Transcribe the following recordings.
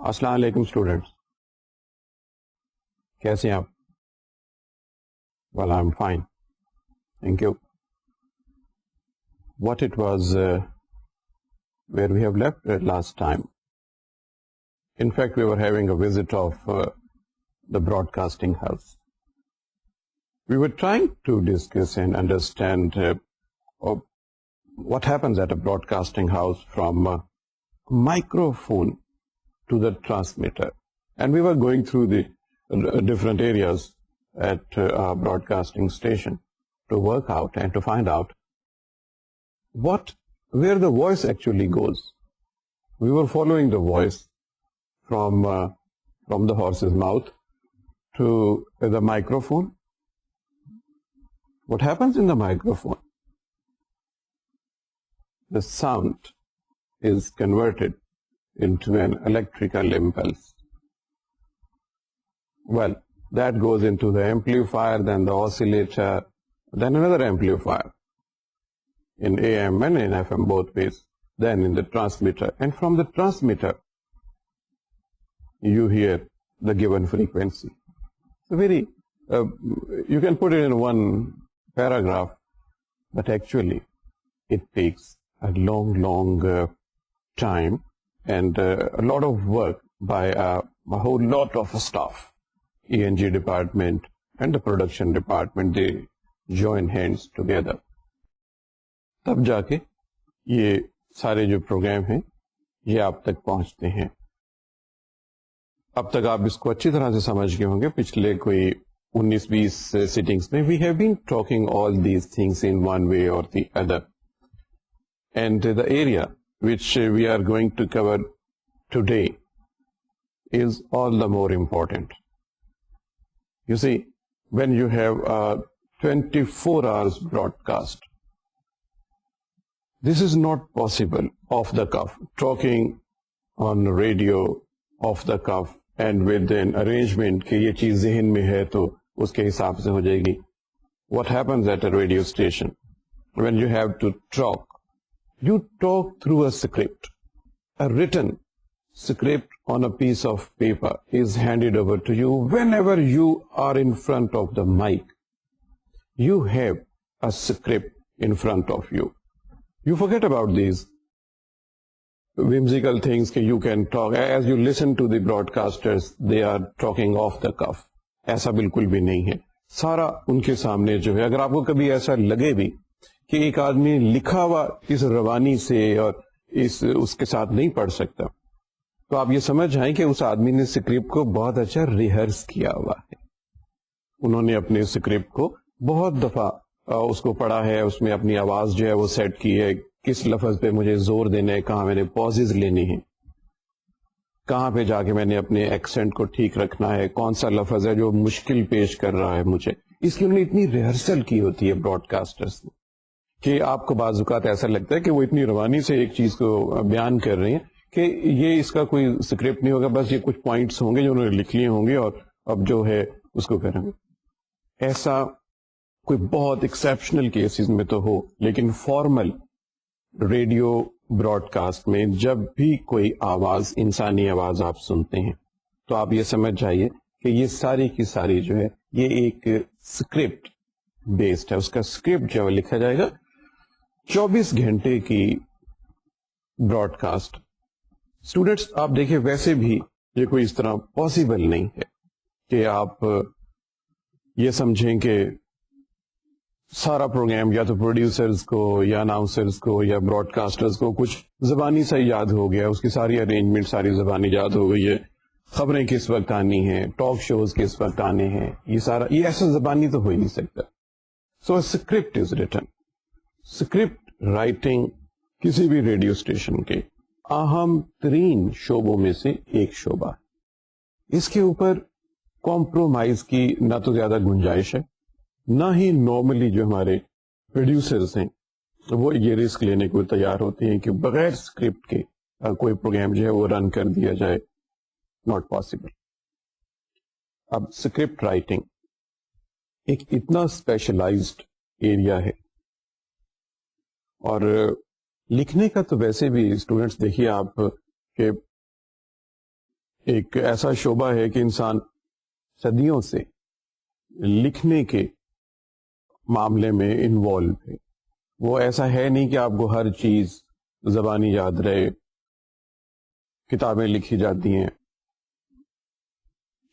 السلام علیکم اسٹوڈینٹس، کیسے ہیں آپ؟ Well, I'm fine. Thank you. What it was where we have left last time. In fact, we were having a visit of the broadcasting house. We were trying to discuss and understand what happens at a broadcasting house from microphone to the transmitter. And we were going through the different areas at our broadcasting station to work out and to find out where the voice actually goes. We were following the voice from the horse's mouth to the microphone. What happens in the microphone? The sound is converted into an electrical impulse. Well, that goes into the amplifier, then the oscillator, then another amplifier in AM and in FM both ways, then in the transmitter. And from the transmitter, you hear the given frequency. So you can put it in one paragraph, but actually it takes a long time and a lot of work by a whole lot of staff. ENG department and the production department, they join hands together. تب جا کے یہ سارے جو programme ہیں یہ آپ تک پہنچتے ہیں. اب تک آپ اس کو اچھی طرح سے سمجھ گئے ہوں گے. پچھلے کوئی 19-20 سیٹنگز میں we have been talking all these things in one way or the other. And the area which we are going to cover today is all the more important. You see, when you have a 24 hours broadcast, this is not possible off the cuff, talking on radio off the cuff and with an arrangement کہ یہ چیز ذہن میں ہے تو اس کے حساب سے ہو جائے گی. What happens at a radio station? When you have to talk, you talk through a script. A written script on a piece of paper is handed over to you. Whenever you are in front of the mic, you have a script in front of you. You forget about these whimsical things that you can talk. As you listen to the broadcasters, they are talking off the cuff. ایسا بالکل بھی نہیں ہے. سارا ان کے سامنے جو ہے. اگر آپ کو کبھی ایسا لگے بھی کہ ایک آدمی لکھا ہوا اس روانی سے اور اس کے ساتھ نہیں پڑھ سکتا, تو آپ یہ سمجھ آئیں کہ اس آدمی نے اسکرپٹ کو بہت اچھا ریہرس کیا ہوا ہے. انہوں نے اپنے اسکرپٹ کو بہت دفعہ اس کو پڑھا ہے, اس میں اپنی آواز جو ہے وہ سیٹ کی ہے, کس لفظ پہ مجھے زور دینا ہے, کہاں میں نے پازز لینے ہیں, کہاں پہ جا کے میں نے اپنے ایکسنٹ کو ٹھیک رکھنا ہے, کون سا لفظ ہے جو مشکل پیش کر رہا ہے مجھے. اس کی انہوں نے اتنی ریہرسل کی ہوتی ہے براڈ کاسٹرس نے کہ آپ کو بعض اوقات ایسا لگتا ہے کہ وہ اتنی روانی سے ایک چیز کو بیان کر رہی ہیں کہ یہ اس کا کوئی اسکرپٹ نہیں ہوگا, بس یہ کچھ پوائنٹس ہوں گے جو انہوں نے لکھ لیے ہوں گے اور اب جو ہے اس کو کریں گے. ایسا کوئی بہت ایکسیپشنل کیسز میں تو ہو, لیکن فارمل ریڈیو براڈ کاسٹ میں جب بھی کوئی آواز, انسانی آواز آپ سنتے ہیں تو آپ یہ سمجھ جائیے کہ یہ ساری کی ساری جو ہے یہ ایک اسکرپٹ بیسڈ ہے. اس کا اسکرپٹ جو ہے لکھا جائے گا. 24 گھنٹے کی براڈ کاسٹ. اسٹوڈینٹس آپ دیکھیں ویسے بھی یہ کوئی اس طرح پاسبل نہیں ہے کہ آپ یہ سمجھیں کہ سارا پروگرام یا تو پروڈیوسرز کو یا اناؤنسرز کو یا براڈ کاسٹرز کو کچھ زبانی سے یاد ہو گیا, اس کی ساری ارینجمنٹ ساری زبانی یاد ہو گئی ہے, خبریں کس وقت آنی ہیں, ٹاک شوز کس وقت آنے ہیں, یہ ایسا زبانی تو ہو ہی نہیں سکتا. So script is written. Script writing کسی بھی ریڈیو اسٹیشن کے اہم ترین شعبوں میں سے ایک شعبہ. اس کے اوپر کمپرومائز کی نہ تو زیادہ گنجائش ہے, نہ ہی نارملی جو ہمارے پروڈیوسرز ہیں وہ یہ رسک لینے کو تیار ہوتے ہیں کہ بغیر اسکرپٹ کے کوئی پروگرام جو ہے وہ رن کر دیا جائے. Not possible. اب اسکرپٹ رائٹنگ ایک اتنا اسپیشلائزڈ ایریا ہے, اور لکھنے کا تو ویسے بھی اسٹوڈینٹس دیکھیے آپ کہ ایک ایسا شعبہ ہے کہ انسان صدیوں سے لکھنے کے معاملے میں انوالو ہے. وہ ایسا ہے نہیں کہ آپ کو ہر چیز زبانی یاد رہے. کتابیں لکھی جاتی ہیں,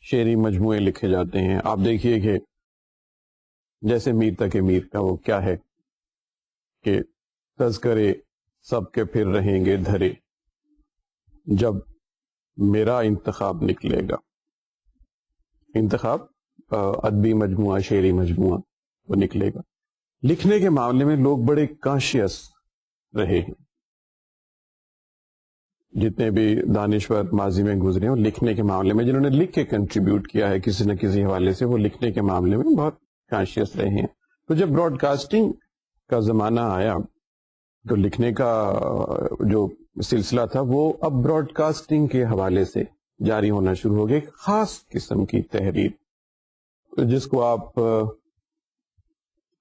شعری مجموعے لکھے جاتے ہیں. آپ دیکھیے کہ جیسے میر تک میر کا وہ کیا ہے کہ تذکرے سب کے پھر رہیں گے دھرے, جب میرا انتخاب نکلے گا. انتخاب ادبی مجموعہ, شعری مجموعہ وہ نکلے گا. لکھنے کے معاملے میں لوگ بڑے کانشیس رہے ہیں. جتنے بھی دانشور ماضی میں گزرے ہیں لکھنے کے معاملے میں, جنہوں نے لکھ کے کنٹریبیوٹ کیا ہے کسی نہ کسی حوالے سے, وہ لکھنے کے معاملے میں بہت کانشیس رہے ہیں. تو جب براڈ کاسٹنگ کا زمانہ آیا تو لکھنے کا جو سلسلہ تھا وہ اب براڈ کاسٹنگ کے حوالے سے جاری ہونا شروع ہو گیا. ایک خاص قسم کی تحریر جس کو آپ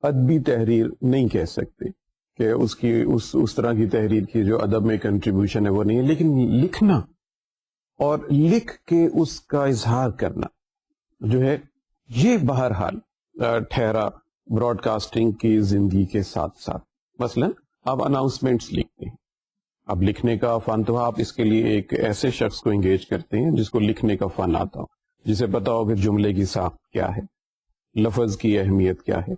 ادبی تحریر نہیں کہہ سکتے کہ اس کی اس طرح کی تحریر کی جو ادب میں کنٹریبیوشن ہے وہ نہیں ہے, لیکن لکھنا اور لکھ کے اس کا اظہار کرنا جو ہے یہ بہرحال ٹھہرا براڈ کاسٹنگ کی زندگی کے ساتھ ساتھ. مثلا آپ اناؤنسمنٹس لکھتے ہیں, اب لکھنے کا فن تو آپ اس کے لیے ایک ایسے شخص کو انگیج کرتے ہیں جس کو لکھنے کا فن آتا ہو, جسے پتا ہو کہ جملے کی ساخت کیا ہے, لفظ کی اہمیت کیا ہے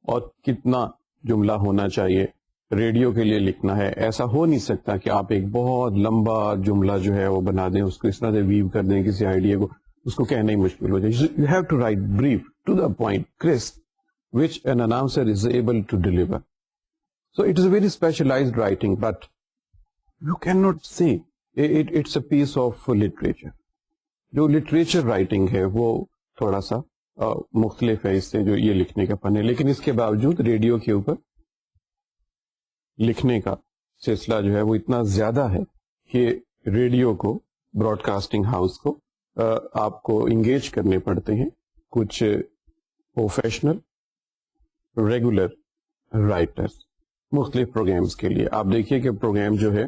اور کتنا جملہ ہونا چاہیے. ریڈیو کے لیے لکھنا ہے, ایسا ہو نہیں سکتا کہ آپ ایک بہت لمبا جملہ جو ہے وہ بنا دیں, اس کو اس طرح سے ویو کر دیں کسی آئیڈیا کو, اس کو کہنا ہی مشکل ہو جائے. You have to write brief to the point crisp which an announcer is able to deliver. So it is a very specialized writing, but you cannot say it's a piece of literature. جو literature writing ہے وہ تھوڑا سا مختلف ہے اس سے جو یہ لکھنے کا فن ہے, لیکن اس کے باوجود ریڈیو کے اوپر لکھنے کا سلسلہ جو ہے وہ اتنا زیادہ ہے کہ ریڈیو کو, براڈ کاسٹنگ ہاؤس کو آپ کو انگیج کرنے پڑتے ہیں کچھ پروفیشنل ریگولر رائٹرز مختلف پروگرامز کے لیے. آپ دیکھیے کہ پروگرام جو ہے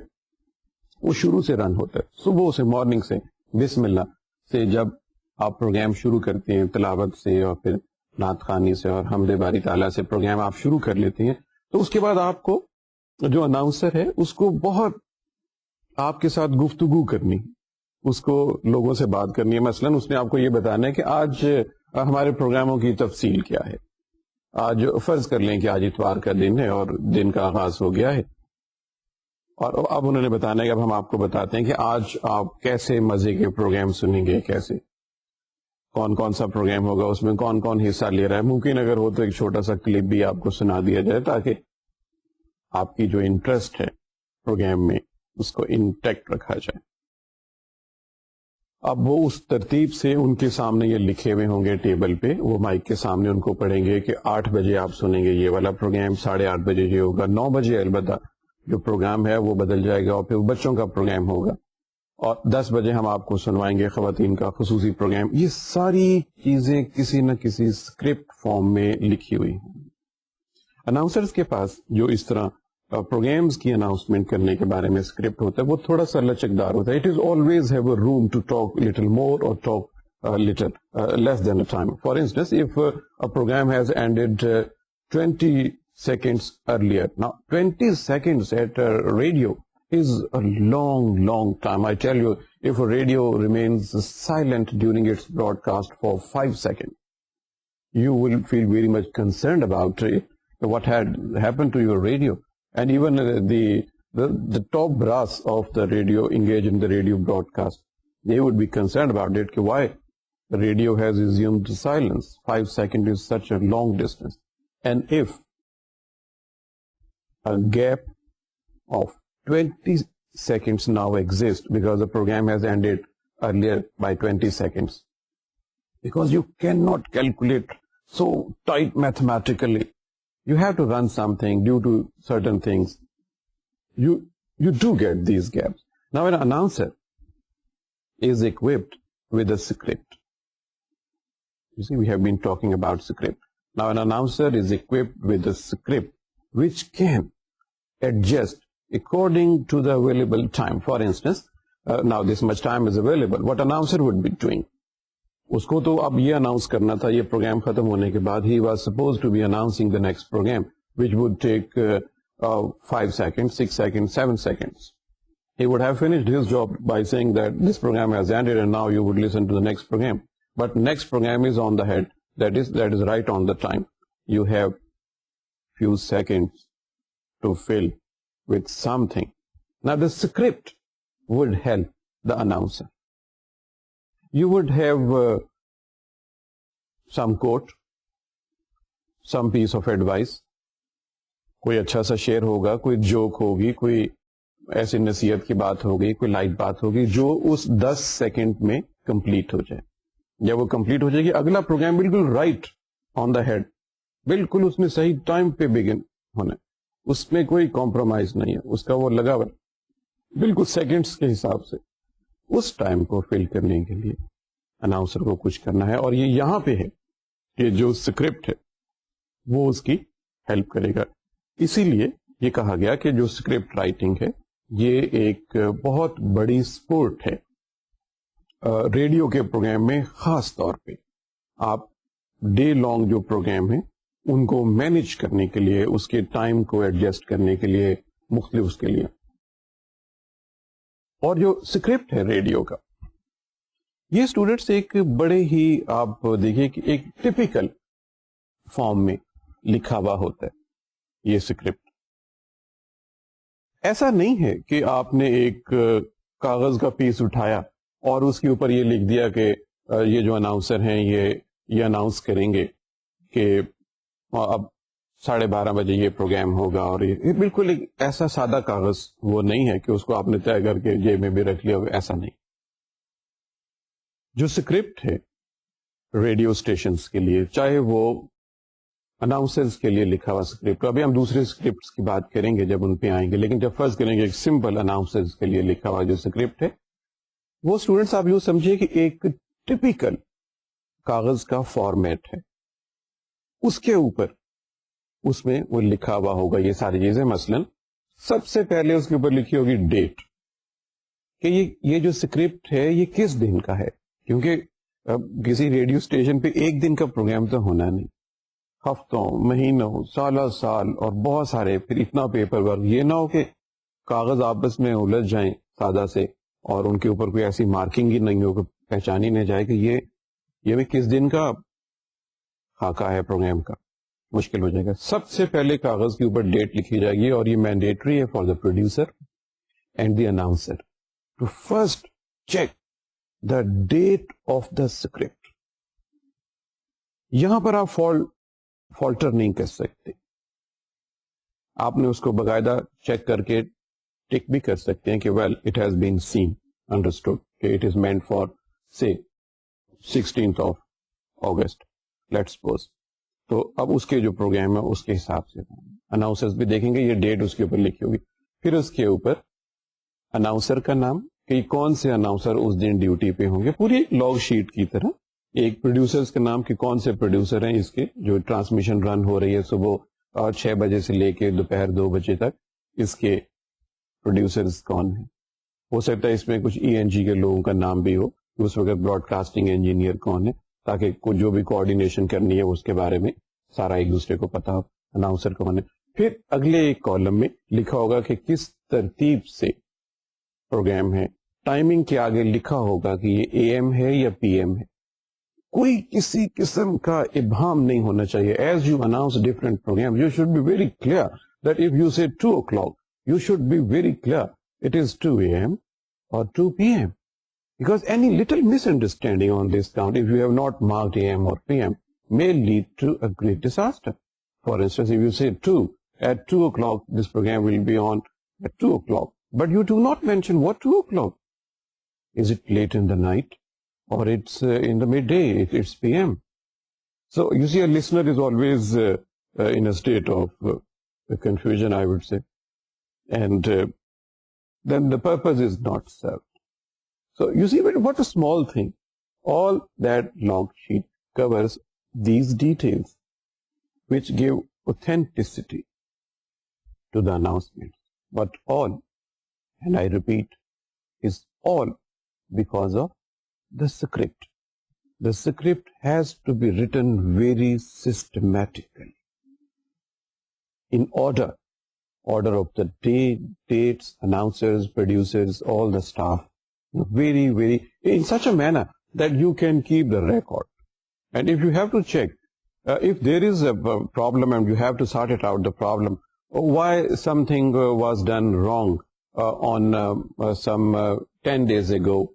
وہ شروع سے رن ہوتا ہے, صبح سے, مارننگ سے, بسم اللہ سے جب آپ پروگرام شروع کرتے ہیں, تلاوت سے اور پھر نعت خوانی سے اور حمد باری تعالیٰ سے پروگرام آپ شروع کر لیتے ہیں, تو اس کے بعد آپ کو جو اناؤنسر ہے اس کو بہت آپ کے ساتھ گفتگو کرنی, اس کو لوگوں سے بات کرنی ہے. مثلا اس نے آپ کو یہ بتانا ہے کہ آج ہمارے پروگراموں کی تفصیل کیا ہے. آج فرض کر لیں کہ آج اتوار کا دن ہے اور دن کا آغاز ہو گیا ہے, اور اب انہوں نے بتانا ہے کہ اب ہم آپ کو بتاتے ہیں کہ آج آپ کیسے مزے کے پروگرام سنیں گے, کیسے کون کون سا پروگرام ہوگا, اس میں کون کون حصہ لے رہا ہے. ممکن اگر ہو تو ایک چھوٹا سا کلپ بھی آپ کو سنا دیا جائے تاکہ آپ کی جو انٹرسٹ ہے پروگرام میں اس کو انٹیکٹ رکھا جائے. اب وہ اس ترتیب سے ان کے سامنے یہ لکھے ہوئے ہوں گے ٹیبل پہ, وہ مائک کے سامنے ان کو پڑھیں گے کہ 8 بجے آپ سنیں گے یہ والا پروگرام, 8:30 بجے یہ ہوگا, 9 بجے البتہ جو پروگرام ہے وہ بدل جائے گا اور پھر بچوں کا پروگرام ہوگا, اور 10 بجے ہم آپ کو سنوائیں گے خواتین کا خصوصی پروگرام. یہ ساری چیزیں کسی نہ کسی اسکرپٹ فارم میں لکھی ہوئی ہیں. اناؤنسرز کے پاس جو اس طرح پروگرامز کی اناؤنسمنٹ کرنے کے بارے میں اسکرپٹ ہوتا ہے وہ تھوڑا سا لچکدار ہوتا ہے. It is always have a room to talk little more اور talk little less than a time. For instance if a program has ended 20 seconds earlier. Now 20 seconds at a radio is a long time. I tell you, if a radio remains silent during its broadcast for 5 seconds, you will feel very much concerned about it, what had happened to your radio. And even the top brass of the radio engaged in the radio broadcast, they would be concerned about it, why the radio has assumed silence. 5 seconds is such a long distance. And if a gap of 20 seconds now exists because the program has ended earlier by 20 seconds, because you cannot calculate so tight mathematically, you have to run something due to certain things. You do get these gaps. Now an announcer is equipped with a script. You see, we have been talking about script. Now an announcer is equipped with a script which can adjust according to the available time. For instance, now this much time is available. What announcer would be doing? اس کو تو اب یہ announce کرنا تھا یہ programme ختم ہونے کے بعد. He was suppose to be announcing the next programme which would take 5 seconds, 6 seconds, 7 seconds. He would have finished his job by saying that this program has ended and now you would listen to the next program. But next program is on the head. That is right on the time. You have few seconds to fill with something. Now the script would help the announcer. You would have some quote, some piece of advice. کوئی اچھا سا شعر ہوگا, کوئی joke ہوگی, کوئی ایسی نصیحت کی بات ہوگی, کوئی لائٹ بات ہوگی جو اس 10 سیکنڈ میں کمپلیٹ ہو جائے. جب وہ کمپلیٹ ہو جائے گی اگلا پروگرام بالکل رائٹ آن دا ہیڈ, بالکل اس نے صحیح ٹائم پہ بگن ہونا ہے, اس میں کوئی کمپرومائز نہیں ہے, اس کا وہ لگا ہوا بالکل سیکنڈز کے حساب سے. اس ٹائم کو فل کرنے کے لیے اناؤنسر کو کچھ کرنا ہے, اور یہ یہاں پہ ہے کہ جو اسکرپٹ ہے وہ اس کی ہیلپ کرے گا. اسی لیے یہ کہا گیا کہ جو اسکرپٹ رائٹنگ ہے یہ ایک بہت بڑی سپورٹ ہے ریڈیو کے پروگرام میں. خاص طور پہ آپ ڈے لانگ جو پروگرام ہیں ان کو مینج کرنے کے لیے, اس کے ٹائم کو ایڈجسٹ کرنے کے لیے, مختلف اس کے لیے. اور جو اسکرپٹ ہے ریڈیو کا یہ اسٹوڈنٹس ایک بڑے ہی آپ دیکھیے کہ ایک ٹپیکل فارم میں لکھا ہوا ہوتا ہے. یہ اسکرپٹ ایسا نہیں ہے کہ آپ نے ایک کاغذ کا پیس اٹھایا اور اس کے اوپر یہ لکھ دیا کہ یہ جو اناؤنسر ہیں یہ اناؤنس کریں گے کہ اب 12:30 بجے یہ پروگرام ہوگا, اور یہ بالکل ایک ایسا سادہ کاغذ وہ نہیں ہے کہ اس کو آپ نے طے کر کے جیب میں بھی رکھ لیا, ایسا نہیں. جو اسکرپٹ ہے ریڈیو اسٹیشنز کے لیے, چاہے وہ اناؤنسرز کے لیے لکھا ہوا اسکرپٹ, ابھی ہم دوسرے اسکرپٹس کی بات کریں گے جب ان پہ آئیں گے, لیکن جب فرض کریں گے ایک سمپل اناؤنسرز کے لیے لکھا ہوا جو اسکرپٹ ہے وہ اسٹوڈنٹس آپ یوں سمجھیے کہ ایک ٹپیکل کاغذ کا فارمیٹ ہے. اس کے اوپر اس میں وہ لکھا ہوا ہوگا یہ ساری چیزیں. مثلا سب سے پہلے اس کے اوپر لکھی ہوگی ڈیٹ, کہ یہ جو اسکرپٹ ہے یہ کس دن کا ہے, کیونکہ کسی ریڈیو اسٹیشن پہ ایک دن کا پروگرام تو ہونا نہیں, ہفتوں, مہینوں, سال اور بہت سارے, پھر اتنا پیپر ورک. یہ نہ ہو کہ کاغذ آپس میں الجھ جائیں سادہ سے اور ان کے اوپر کوئی ایسی مارکنگ ہی نہیں ہو کہ پہچان ہی نہیں جائے کہ یہ بھی کس دن کا خاکہ ہے پروگرام کا, مشکل ہو جائے گا. سب سے پہلے کاغذ کے اوپر ڈیٹ لکھی جائے گی, اور یہ مینڈیٹری ہے for the producer and the announcer to first check the date of the script. یہاں پر آپ فالٹر نہیں کر سکتے, آپ نے اس کو باقاعدہ چیک کر کے ٹک بھی کر سکتے ہیں کہ well it has been seen, understood, کہ it is meant for say 16th of August, let's suppose. تو اب اس کے جو پروگرام ہے اس کے حساب سے اناؤنسرز بھی دیکھیں گے, یہ ڈیٹ اس کے اوپر لکھی ہوگی. پھر اس کے اوپر اناؤنسر کا نام, کہ کون سے اناؤنسر اس دن ڈیوٹی پہ ہوں گے, پوری لاگ شیٹ کی طرح. ایک پروڈیوسرز کا نام کہ کون سے پروڈیوسر ہیں اس کے, جو ٹرانسمیشن رن ہو رہی ہے صبح 6 بجے سے لے کے دوپہر 2 بجے تک, اس کے پروڈیوسرز کون ہیں. ہو سکتا ہے اس میں کچھ ENG کے لوگوں کا نام بھی ہو, اس وقت براڈ کاسٹنگ انجینئر کون ہے, تاکہ جو بھی کوآرڈینیشن کرنی ہے اس کے بارے میں سارا ایک دوسرے کو پتا ہو, اناؤنسر کون ہے. پھر اگلے ایک کالم میں لکھا ہوگا کہ کس ترتیب سے پروگرام ہے, ٹائمنگ کے آگے لکھا ہوگا کہ یہ AM ہے یا PM ہے. کوئی کسی قسم کا ابہام نہیں ہونا چاہیے. As you announce different programme you should be very clear that if you say 2 o'clock you should be very clear it is 2 AM or 2 PM, because any little misunderstanding on this count, if you have not marked AM or PM, may lead to a great disaster. For instance, if you say at 2 o'clock this program will be on at 2 o'clock, but you do not mention what 2 o'clock. Is it late in the night or it's in the midday, it's PM? So you see, a listener is always in a state of confusion, I would say. And then the purpose is not served. So you see what a small thing. All that log sheet covers these details which give authenticity to the announcement. But all, and I repeat, is all because of the script. The script has to be written very systematically in order of the day, dates, announcers, producers, all the staff, very, in such a manner that you can keep the record. And if you have to check, if there is a problem and you have to sort it out, the problem, why something was done wrong on some 10 days ago,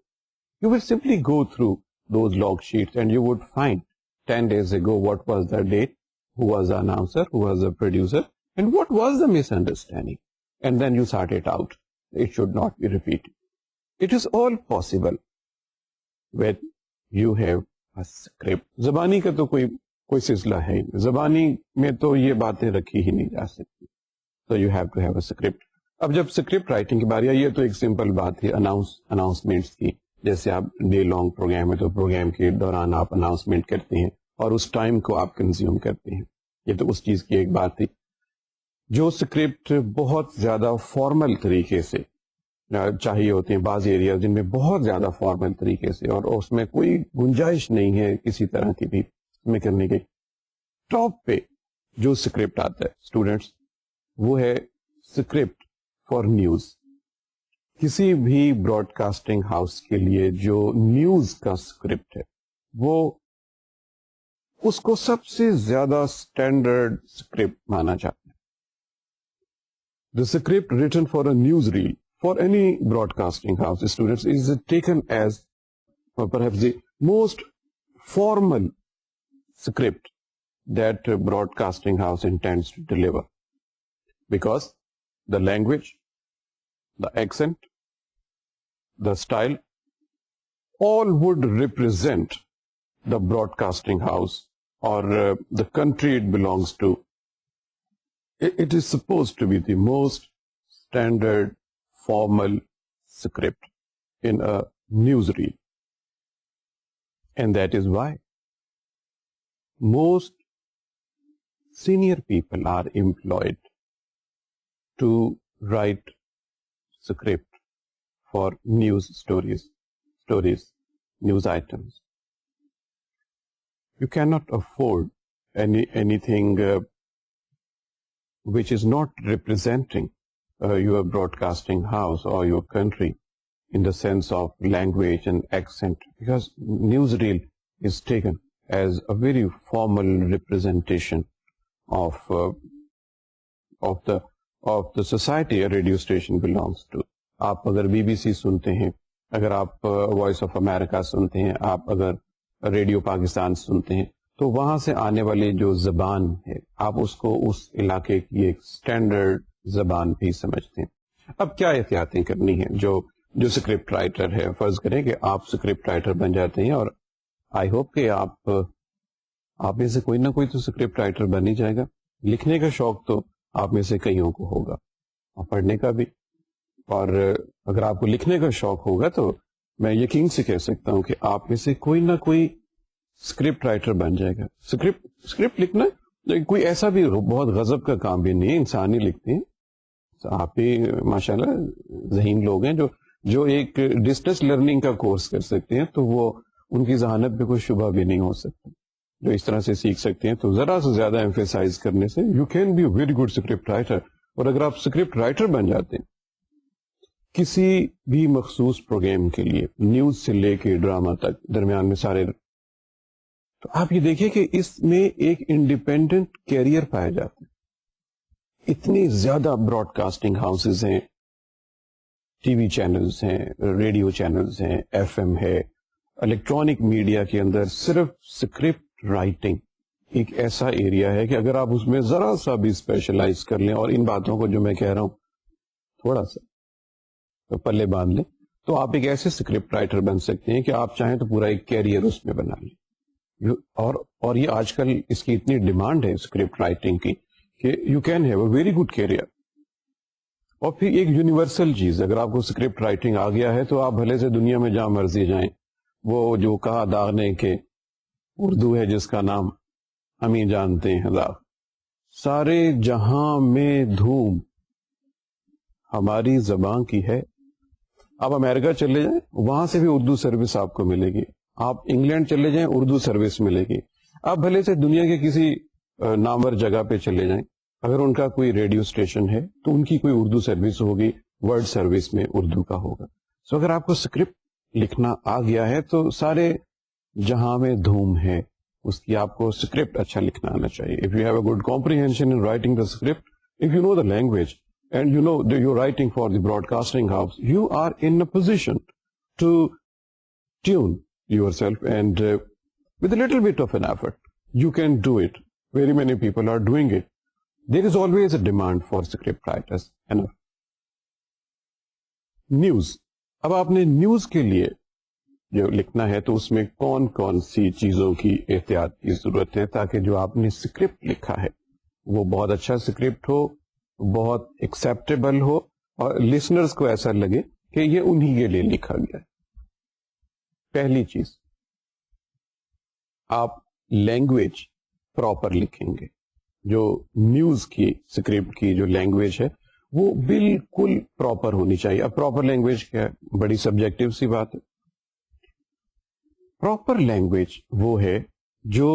you will simply go through those log sheets and you would find 10 days ago what was the date, who was the announcer, who was the producer, and what was the misunderstanding. And then you sort it out. It should not be repeated. It is all possible when you have a script. زبانی کا تو کوئی سلسلہ ہے نہیں. زبانی میں تو یہ باتیں رکھی ہی نہیں جا سکتی. So you have to have a script. اب جب سکرپٹ رائٹنگ کی باری آئی, یہ تو ایک سمپل بات ہے اناؤنسمنٹس کی. جیسے آپ ڈے لانگ پروگرام ہے تو پروگرام کے دوران آپ اناؤنسمنٹ کرتے ہیں اور اس ٹائم کو آپ کنزیوم کرتے ہیں. یہ تو اس چیز کی ایک بات تھی. جو سکرپٹ بہت زیادہ فارمل طریقے سے چاہیے ہوتے ہیں, بعض ایریا جن میں بہت زیادہ فارمل طریقے سے اور اس میں کوئی گنجائش نہیں ہے کسی طرح کی بھی میں کرنے کی, ٹاپ پہ جو سکرپٹ آتا ہے اسٹوڈینٹس, وہ ہے سکرپٹ فار نیوز. کسی بھی براڈ کاسٹنگ ہاؤس کے لیے جو نیوز کا سکرپٹ ہے وہ اس کو سب سے زیادہ اسٹینڈرڈ سکرپٹ مانا جاتا ہے. The script written for a newsreel for any broadcasting house, students, is taken as perhaps the most formal script that a broadcasting house intends to deliver, because the language, the accent, the style, all would represent the broadcasting house or the country it belongs to. It is supposed to be the most standard formal script in a newsreel. And that is why most senior people are employed to write script for news stories, news items. You cannot afford anything which is not representing your broadcasting house or your country in the sense of language and accent, because newsreel is taken as a very formal representation of the society a radio station belongs to. آپ اگر be B C سنتے ہیں, اگر آپ voice of America سنتے ہیں, آپ اگر ریڈیو پاکستان سنتے ہیں, تو وہاں سے آنے والی جو زبان ہے آپ اس کو اس علاقے کی ایک سٹینڈرڈ زبان بھی سمجھتے ہیں. اب کیا احتیاطیں کرنی ہیں جو سکرپٹ رائٹر ہے؟ فرض کریں کہ آپ سکرپٹ رائٹر بن جاتے ہیں, اور آئی ہوپ کہ آپ میں سے کوئی نہ کوئی تو سکرپٹ رائٹر بن ہی جائے گا. لکھنے کا شوق تو آپ میں سے کئیوں کو ہوگا, اور پڑھنے کا بھی. اور اگر آپ کو لکھنے کا شوق ہوگا تو میں یقین سے کہہ سکتا ہوں کہ آپ میں سے کوئی نہ کوئی اسکرپٹ رائٹر بن جائے گا. اسکرپٹ لکھنا کوئی ایسا بھی بہت غضب کا کام بھی نہیں ہے, انسان ہی لکھتے ہیں. آپ ہی ماشاءاللہ ذہین لوگ ہیں جو ایک ڈسٹنس لرننگ کا کورس کر سکتے ہیں, تو وہ ان کی ذہانت پہ کوئی شبہ بھی نہیں ہو سکتا, جو اس طرح سے سیکھ سکتے ہیں. تو ذرا سے زیادہ ایمفیسائز کرنے سے you can be a very good script writer. اور اگر آپ اسکرپٹ رائٹر بن جاتے ہیں کسی بھی مخصوص پروگرام کے لیے, نیوز سے لے کے ڈرامہ تک, درمیان میں سارے, تو آپ یہ دیکھیں کہ اس میں ایک انڈیپینڈنٹ کیریئر پایا جاتا ہے. اتنی زیادہ براڈ کاسٹنگ ہاؤسز ہیں, ٹی وی چینلز ہیں, ریڈیو چینلز ہیں, ایف ایم ہے, الیکٹرانک میڈیا کے اندر صرف سکرپٹ رائٹنگ ایک ایسا ایریا ہے کہ اگر آپ اس میں ذرا سا بھی اسپیشلائز کر لیں اور ان باتوں کو جو میں کہہ رہا ہوں تھوڑا سا پلے باندھ لیں, تو آپ ایک ایسے سکرپٹ رائٹر بن سکتے ہیں کہ آپ چاہیں تو پورا ایک کیریئر اس میں بنا لیں. اور یہ آج کل اس کی اتنی ڈیمانڈ ہے سکرپٹ رائٹنگ کی کہ you can have a very good career. اور پھر ایک یونیورسل چیز, اگر آپ کو سکرپٹ رائٹنگ آ گیا ہے تو آپ بھلے سے دنیا میں جہاں مرضی جائیں. وہ جو کہا داغ نے کہ اردو ہے جس کا نام ہم ہی جانتے ہیں داغ, سارے جہاں میں دھوم ہماری زبان کی ہے, آپ امریکہ چلے جائیں وہاں سے بھی اردو سروس آپ کو ملے گی. آپ انگلینڈ چلے جائیں اردو سروس ملے گی. آپ بھلے سے دنیا کے کسی نامور جگہ پہ چلے جائیں, اگر ان کا کوئی ریڈیو اسٹیشن ہے تو ان کی کوئی اردو سروس ہوگی, ورڈ سروس میں اردو کا ہوگا. سو اگر آپ کو اسکرپٹ لکھنا آ گیا ہے تو سارے جہاں میں دھوم ہے اس کی آپ کو اسکرپٹ اچھا لکھنا آنا چاہیے. If you have a good comprehension in writing the script, if you know the language and you know you writing for the broadcasting house, you are in a position to tune yourself and with a little bit of an effort you can do it. Very many people are doing it. There is always a demand for script writers. enough news. اب آپ نے news کے لیے جو لکھنا ہے تو اس میں کون کون سی چیزوں کی احتیاط کی ضرورت ہے تاکہ جو آپ نے اسکرپٹ لکھا ہے وہ بہت اچھا اسکرپٹ ہو, بہت ایکسیپٹیبل ہو اور لسنرز کو ایسا لگے کہ یہ انہی کے لیے لکھا گیا ہے. پہلی چیز, آپ لینگویج پراپر لکھیں گے. جو نیوز کی اسکرپٹ کی جو لینگویج ہے وہ بالکل پراپر ہونی چاہیے. اب پراپر لینگویج کیا ہے, بڑی سبجیکٹو سی بات ہے. پراپر لینگویج وہ ہے جو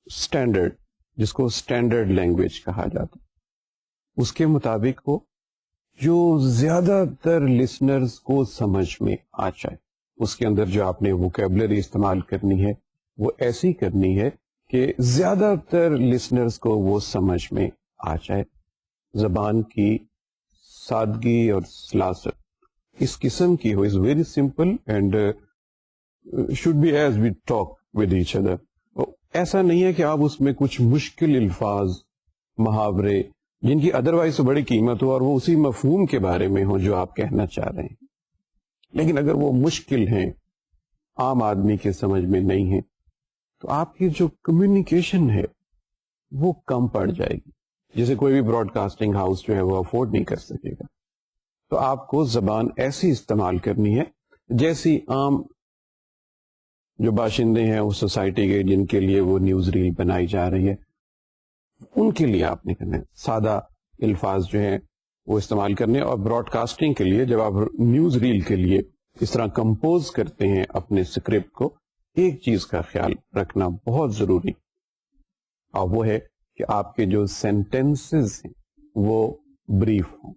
اسٹینڈرڈ, جس کو اسٹینڈرڈ لینگویج کہا جاتا ہے, اس کے مطابق ہو, جو زیادہ تر لسنرز کو سمجھ میں آ جائے. اس کے اندر جو آپ نے ووکیبلری استعمال کرنی ہے وہ ایسی کرنی ہے کہ زیادہ تر لسنرز کو وہ سمجھ میں آ جائے. زبان کی سادگی اور سلاست اس قسم کی ہو, is very simple and should be as we talk with each other. ایسا نہیں ہے کہ آپ اس میں کچھ مشکل الفاظ, محاورے جن کی ادروائز بڑی قیمت ہو اور وہ اسی مفہوم کے بارے میں ہو جو آپ کہنا چاہ رہے ہیں, لیکن اگر وہ مشکل ہیں, عام آدمی کے سمجھ میں نہیں ہیں, تو آپ کی جو کمیونیکیشن ہے وہ کم پڑ جائے گی, جسے کوئی بھی براڈ کاسٹنگ ہاؤس جو ہے وہ افورڈ نہیں کر سکے گا. تو آپ کو زبان ایسی استعمال کرنی ہے جیسی عام جو باشندے ہیں اس سوسائٹی کے جن کے لیے وہ نیوز ریل بنائی جا رہی ہے ان کے لیے آپ نے کرنا ہے. سادہ الفاظ جو ہیں وہ استعمال کرنے. اور براڈ کاسٹنگ کے لیے جب آپ نیوز ریل کے لیے اس طرح کمپوز کرتے ہیں اپنے اسکرپٹ کو, ایک چیز کا خیال رکھنا بہت ضروری, اور وہ ہے کہ آپ کے جو سینٹینسز ہیں وہ بریف ہوں.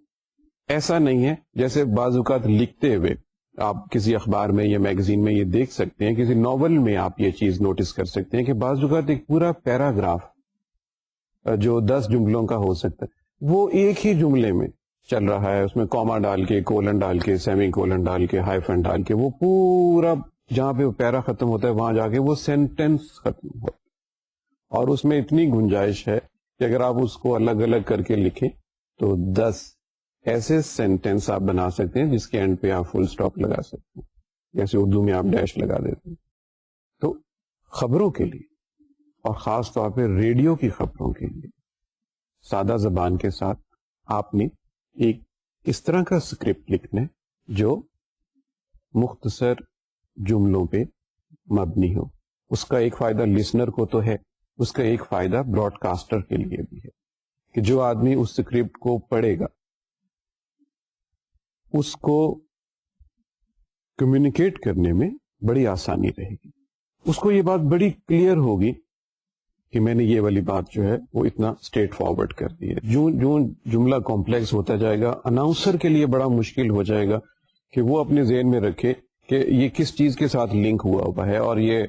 ایسا نہیں ہے جیسے بعض اوقات لکھتے ہوئے آپ کسی اخبار میں یا میگزین میں یہ دیکھ سکتے ہیں, کسی ناول میں آپ یہ چیز نوٹس کر سکتے ہیں کہ بعض اوقات ایک پورا پیراگراف جو 10 جملوں کا ہو سکتا ہے وہ ایک ہی جملے میں چل رہا ہے, اس میں کوما ڈال کے, کولن ڈال کے, سیمی کولن ڈال کے, ہائفن ڈال کے, وہ پورا جہاں پہ پیرا ختم ہوتا ہے وہاں جا کے وہ سینٹینس ختم ہوتا ہے. اور اس میں اتنی گنجائش ہے کہ اگر آپ اس کو الگ الگ کر کے لکھیں تو 10 ایسے سینٹینس آپ بنا سکتے ہیں جس کے اینڈ پہ آپ فل اسٹاپ لگا سکتے ہیں, جیسے اردو میں آپ ڈیش لگا دیتے ہیں. تو خبروں کے لیے اور خاص طور پہ ریڈیو کی خبروں کے لیے سادہ زبان کے ساتھ آپ نے ایک اس طرح کا اسکرپٹ لکھنا ہے جو مختصر جملوں پہ مبنی ہو. اس کا ایک فائدہ لسنر کو تو ہے, اس کا ایک فائدہ براڈ کاسٹر کے لیے بھی ہے کہ جو آدمی اس اسکرپٹ کو پڑھے گا اس کو کمیونیکیٹ کرنے میں بڑی آسانی رہے گی. اس کو یہ بات بڑی کلیئر ہوگی کہ میں نے یہ والی بات جو ہے وہ اتنا اسٹریٹ فارورڈ کر دی ہے. جو جملہ کمپلیکس ہوتا جائے گا اناؤنسر کے لیے بڑا مشکل ہو جائے گا کہ وہ اپنے ذہن میں رکھے کہ یہ کس چیز کے ساتھ لنک ہوا ہے, اور یہ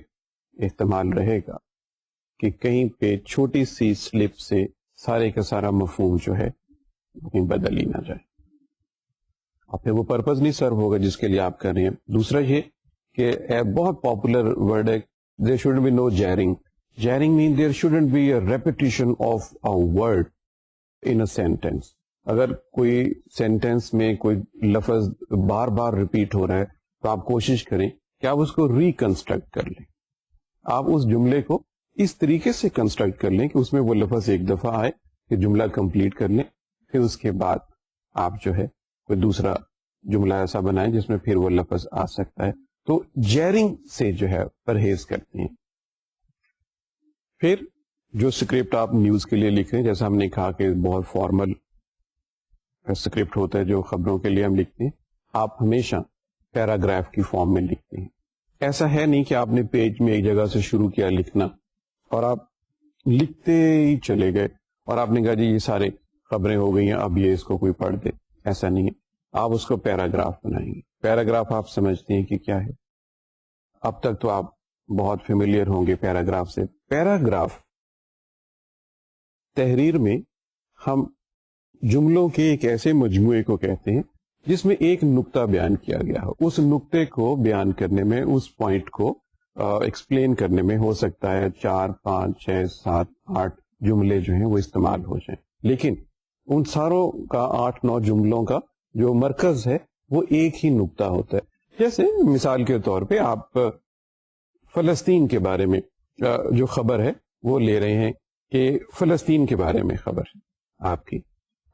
احتمال رہے گا کہ کہیں پہ چھوٹی سی سلپ سے سارے کا سارا مفہوم جو ہے کہیں بدل ہی نہ جائے, اور پھر وہ پرپز نہیں سرو ہوگا جس کے لیے آپ کر رہے ہیں. دوسرا یہ کہ بہت پاپولر ورڈ ہے, there should be no jarring. Jarring means there shouldn't be a repetition of a word in a sentence. اگر کوئی سینٹینس میں کوئی لفظ بار بار ریپیٹ ہو رہا ہے تو آپ کوشش کریں کہ آپ اس کو ریکنسٹرکٹ کر لیں. آپ اس جملے کو اس طریقے سے کنسٹرکٹ کر لیں کہ اس میں وہ لفظ ایک دفعہ آئے کہ جملہ کمپلیٹ کر لیں, پھر اس کے بعد آپ جو ہے کوئی دوسرا جملہ ایسا بنائیں جس میں پھر وہ لفظ آ سکتا ہے. تو جیرنگ سے جو ہے پرہیز کرتے ہیں. پھر جو اسکرپٹ آپ نیوز کے لیے لکھ رہے ہیں, جیسا ہم نے کہا کہ بہت فارمل اسکرپٹ ہوتا ہے جو خبروں کے لیے ہم لکھتے ہیں, آپ ہمیشہ پیراگراف کی فارم میں لکھتے ہیں. ایسا ہے نہیں کہ آپ نے پیج میں ایک جگہ سے شروع کیا لکھنا اور آپ لکھتے ہی چلے گئے اور آپ نے کہا جی یہ سارے خبریں ہو گئی ہیں, اب یہ اس کو کوئی پڑھ دے. ایسا نہیں ہے, آپ اس کو پیراگراف بنائیں گے. پیراگراف آپ سمجھتے ہیں کہ کیا ہے, اب تک تو آپ بہت فیملیئر ہوں گے پیراگراف سے. پیراگراف تحریر میں ہم جملوں کے ایک ایسے مجموعے کو کہتے ہیں جس میں ایک نقطہ بیان کیا گیا ہو. اس نقطے کو بیان کرنے میں, اس پوائنٹ کو ایکسپلین کرنے میں ہو سکتا ہے 4, 5, 6, 7, 8 جملے جو ہیں وہ استعمال ہو جائیں, لیکن ان ساروں کا 8-9 جملوں کا جو مرکز ہے وہ ایک ہی نقطہ ہوتا ہے. جیسے مثال کے طور پہ آپ فلسطین کے بارے میں جو خبر ہے وہ لے رہے ہیں کہ فلسطین کے بارے میں خبر ہے آپ کی.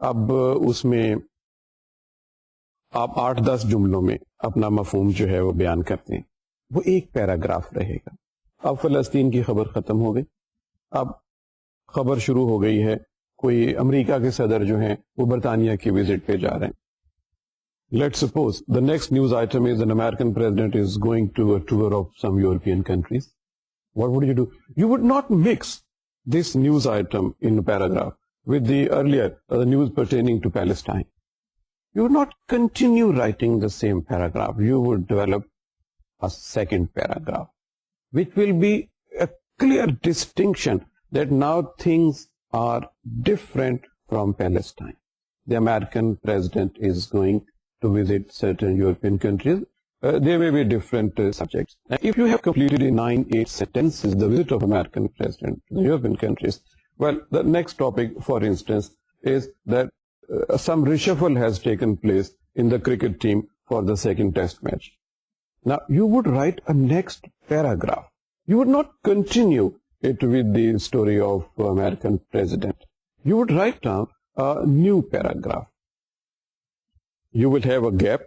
اب اس میں آپ 8-10 جملوں میں اپنا مفہوم جو ہے وہ بیان کرتے ہیں, وہ ایک پیراگراف رہے گا. اب فلسطین کی خبر ختم ہو گئی, اب خبر شروع ہو گئی ہے, کوئی امریکہ کے صدر جو ہیں وہ برطانیہ کی وزٹ پہ جا رہے ہیں. Let's suppose the next news item is an American president is going to a tour of some European countries. What would you do? You would not mix this news item in a paragraph with the earlier the news pertaining to Palestine. You would not continue writing the same paragraph. You would develop a second paragraph, which will be a clear distinction that now things are different from Palestine. The American president is going to visit certain European countries. There may be different subjects. And if you have completed in 9-8 sentences the visit of American president to the European countries, well, the next topic, for instance, is that some reshuffle has taken place in the cricket team for the second test match. Now, you would write a next paragraph. You would not continue it with the story of American president. You would write down a new paragraph. You will have a gap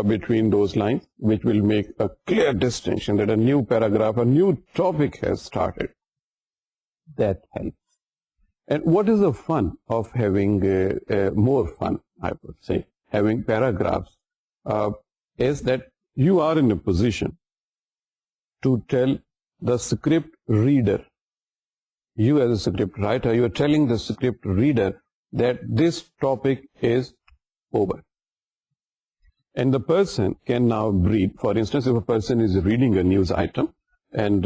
between those lines, which will make a clear distinction that a new paragraph, a new topic has started. That helps. And what is the fun of having more fun, I would say, having paragraphs, is that you are in a position to tell the script reader, you as a script writer, you are telling the script reader that this topic is over. And the person can now breathe. For instance, if a person is reading a news item and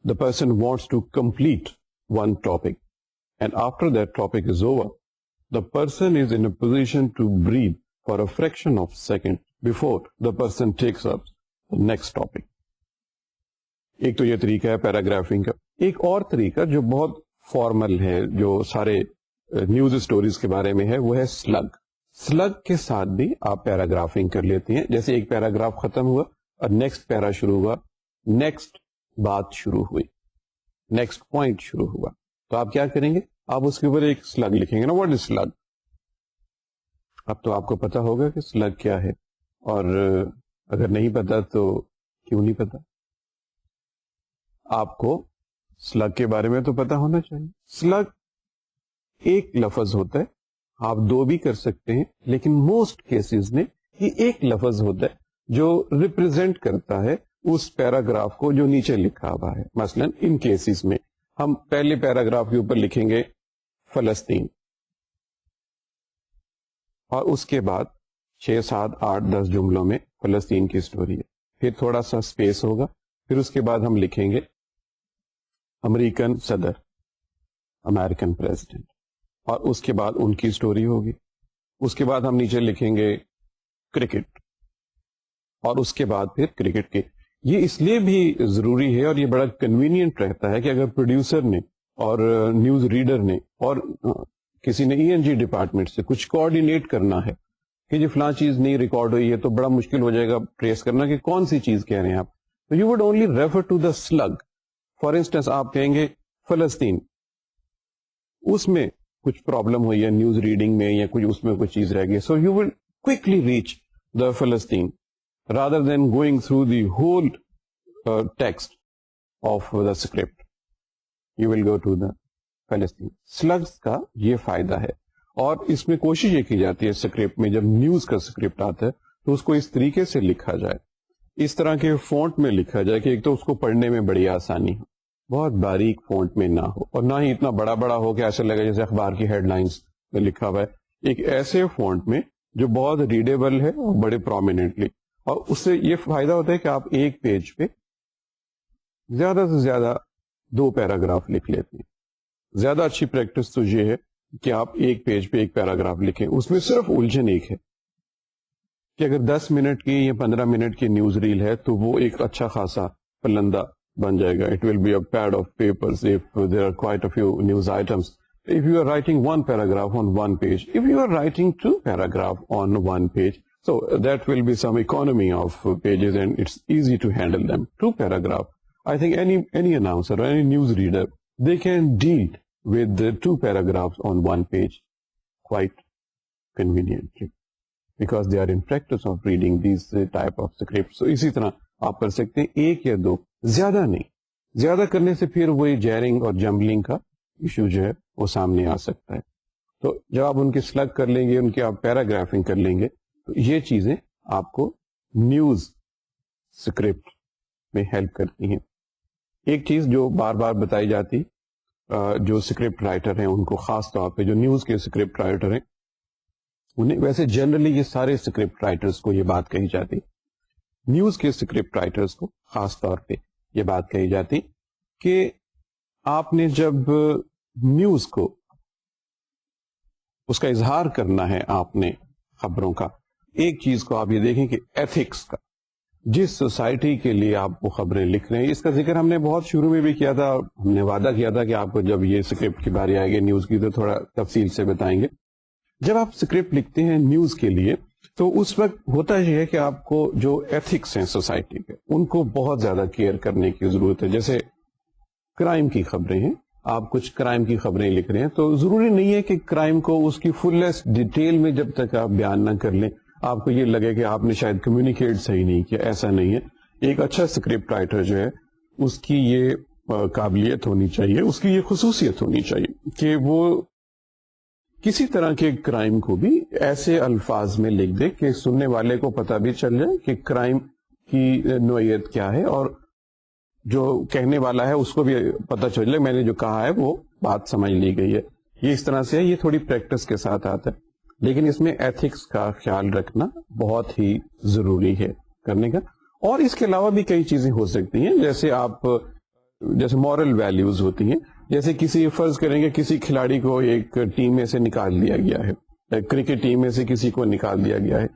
the person wants to complete one topic, and after that topic is over, the person is in a position to breathe for a fraction of a second before the person takes up the next topic. ایک تو یہ طریقہ ہے paragraphing کا. ایک اور طریقہ جو بہت فارمل ہے, جو سارے نیوز اسٹوریز کے بارے میں ہے, وہ ہے سلگ. سلگ کے ساتھ بھی آپ پیراگرافنگ کر لیتے ہیں. جیسے ایک پیراگراف ختم ہوا اور نیکسٹ پیرا شروع ہوا, نیکسٹ بات شروع ہوئی, نیکسٹ پوائنٹ شروع ہوا, تو آپ کیا کریں گے, آپ اس کے اوپر ایک سلگ لکھیں گے نا. What is slug? اب تو آپ کو پتا ہوگا کہ سلگ کیا ہے, اور اگر نہیں پتا تو کیوں نہیں پتا, آپ کو سلگ کے بارے میں تو پتا ہونا چاہیے. سلگ ایک لفظ ہوتا ہے, آپ دو بھی کر سکتے ہیں, لیکن موسٹ کیسز میں یہ ایک لفظ ہوتا ہے جو ریپرزینٹ کرتا ہے اس پیراگراف کو جو نیچے لکھا ہوا ہے. مثلا ان کیسز میں ہم پہلے پیراگراف کے اوپر لکھیں گے فلسطین, اور اس کے بعد 6, 7, 8, 10 جملوں میں فلسطین کی سٹوری ہے. پھر تھوڑا سا سپیس ہوگا, پھر اس کے بعد ہم لکھیں گے امریکن صدر, امریکن پریزیڈنٹ, اور اس کے بعد ان کی سٹوری ہوگی. اس کے بعد ہم نیچے لکھیں گے کرکٹ, اور اس کے بعد پھر کرکٹ کے. یہ اس لیے بھی ضروری ہے اور یہ بڑا کنوینئنٹ رہتا ہے کہ اگر پروڈیوسر نے اور نیوز ریڈر نے اور کسی نے ENG ڈپارٹمنٹ سے کچھ کوآرڈینیٹ کرنا ہے کہ یہ فلاں چیز نہیں ریکارڈ ہوئی ہے, تو بڑا مشکل ہو جائے گا ٹریس کرنا کہ کون سی چیز کہہ رہے ہیں آپ. تو you would only refer to the slug. For instance آپ کہیں گے فلسطین, اس میں کچھ پرابلم ہوئی ہے نیوز ریڈنگ میں, یا کچھ اس میں کچھ چیز رہ گئی, so you will quickly reach the فلسطین rather than going through the whole text of the script. You will go to the Palestine. Slugs کا یہ فائدہ ہے. اور اس میں کوشش یہ کی جاتی ہے اسکرپٹ میں، جب نیوز کا اسکرپٹ آتا ہے تو اس کو اس طریقے سے لکھا جائے، اس طرح کے فونٹ میں لکھا جائے کہ ایک تو اس کو پڑھنے میں بڑی آسانی ہو، بہت باریک فونٹ میں نہ ہو، اور نہ ہی اتنا بڑا بڑا ہو کہ ایسا لگے جیسے اخبار کی ہیڈ لائنز میں لکھا ہوا ہے، ایک ایسے فونٹ میں جو بہت ریڈیبل ہے اور بڑے پرومیننٹلی، اور اس سے یہ فائدہ ہوتا ہے کہ آپ ایک پیج پہ زیادہ سے زیادہ 2 پیراگراف لکھ لیتے ہیں. زیادہ اچھی پریکٹس تو یہ ہے کہ آپ ایک پیج پہ ایک پیراگراف لکھیں. اس میں صرف الجھن ایک ہے کہ اگر 10 منٹ کی یا 15 منٹ کی نیوز ریل ہے تو وہ ایک اچھا خاصا پلندہ بن جائے گا. It will be a pad of papers if there are quite a few news items. If you are writing 1 paragraph on 1 page, if you are writing 2 paragraphs on 1 page, so that will be some economy of pages and it's easy to handle them. 2 paragraphs. I think any announcer or any news reader, they can deal with the 2 paragraphs on 1 page quite conveniently because they are in practice of reading these type of scripts. So اسی طرح آپ کر سکتے ہیں 1 یا 2, زیادہ نہیں. زیادہ کرنے سے پھر وہی جیرنگ اور جمبلنگ کا ایشو جو ہے وہ سامنے آ سکتا ہے. تو جب آپ ان کی سلگ کر لیں گے, ان کی آپ پیراگرافنگ کر لیں گے, تو یہ چیزیں آپ کو نیوز اسکرپٹ میں ہیلپ کرتی ہیں. ایک چیز جو بار بار بتائی جاتی, جو اسکرپٹ رائٹر ہیں ان کو, خاص طور پہ جو نیوز کے اسکرپٹ رائٹر ہیں انہیں, ویسے جنرلی یہ سارے اسکرپٹ رائٹرز کو یہ بات کہی جاتی, نیوز کے اسکرپٹ رائٹرز کو خاص طور پہ یہ بات کہی جاتی کہ آپ نے جب نیوز کو, اس کا اظہار کرنا ہے آپ نے خبروں کا, ایک چیز کو آپ یہ دیکھیں کہ ایتھکس کا, جس سوسائٹی کے لیے آپ وہ خبریں لکھ رہے ہیں, اس کا ذکر ہم نے بہت شروع میں بھی کیا تھا. ہم نے وعدہ کیا تھا کہ آپ کو جب یہ اسکرپٹ کی باری آئے گی نیوز کی تو تھوڑا تفصیل سے بتائیں گے. جب آپ اسکرپٹ لکھتے ہیں نیوز کے لیے تو اس وقت ہوتا یہ ہے کہ آپ کو جو ایتھکس ہیں سوسائٹی کے, ان کو بہت زیادہ کیئر کرنے کی ضرورت ہے. جیسے کرائم کی خبریں ہیں, آپ کچھ کرائم کی خبریں لکھ رہے ہیں تو ضروری نہیں ہے کہ کرائم کو اس کی فلیسٹ ڈیٹیل میں جب تک آپ بیان نہ کر لیں آپ کو یہ لگے کہ آپ نے شاید کمیونیکیٹ صحیح نہیں کیا. ایسا نہیں ہے. ایک اچھا اسکرپٹ رائٹر جو ہے اس کی یہ قابلیت ہونی چاہیے, اس کی یہ خصوصیت ہونی چاہیے کہ وہ کسی طرح کے کرائم کو بھی ایسے الفاظ میں لکھ دے کہ سننے والے کو پتہ بھی چل جائے کہ کرائم کی نوعیت کیا ہے, اور جو کہنے والا ہے اس کو بھی پتہ چل جائے میں نے جو کہا ہے وہ بات سمجھ لی گئی ہے. یہ اس طرح سے ہے, یہ تھوڑی پریکٹس کے ساتھ آتا ہے, لیکن اس میں ایتھکس کا خیال رکھنا بہت ہی ضروری ہے کرنے کا. اور اس کے علاوہ بھی کئی چیزیں ہو سکتی ہیں, جیسے مورل ویلیوز ہوتی ہیں. جیسے کسی, فرض کریں گے کسی کھلاڑی کو ایک ٹیم میں سے نکال دیا گیا ہے, کرکٹ ٹیم میں سے کسی کو نکال دیا گیا ہے,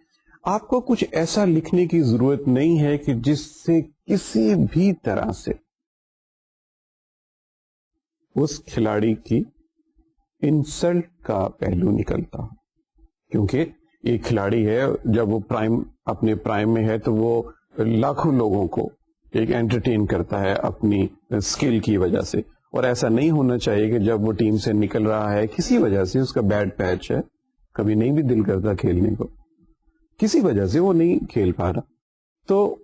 آپ کو کچھ ایسا لکھنے کی ضرورت نہیں ہے کہ جس سے کسی بھی طرح سے اس کھلاڑی کی انسلٹ کا پہلو نکلتا ہو. کیونکہ ایک کھلاڑی ہے, جب وہ اپنے پرائم میں ہے تو وہ لاکھوں لوگوں کو ایک انٹرٹین کرتا ہے اپنی اسکل کی وجہ سے, اور ایسا نہیں ہونا چاہیے کہ جب وہ ٹیم سے نکل رہا ہے کسی وجہ سے, اس کا بیڈ پیچ ہے, کبھی نہیں بھی دل کرتا کھیلنے کو, کسی وجہ سے وہ نہیں کھیل پا رہا, تو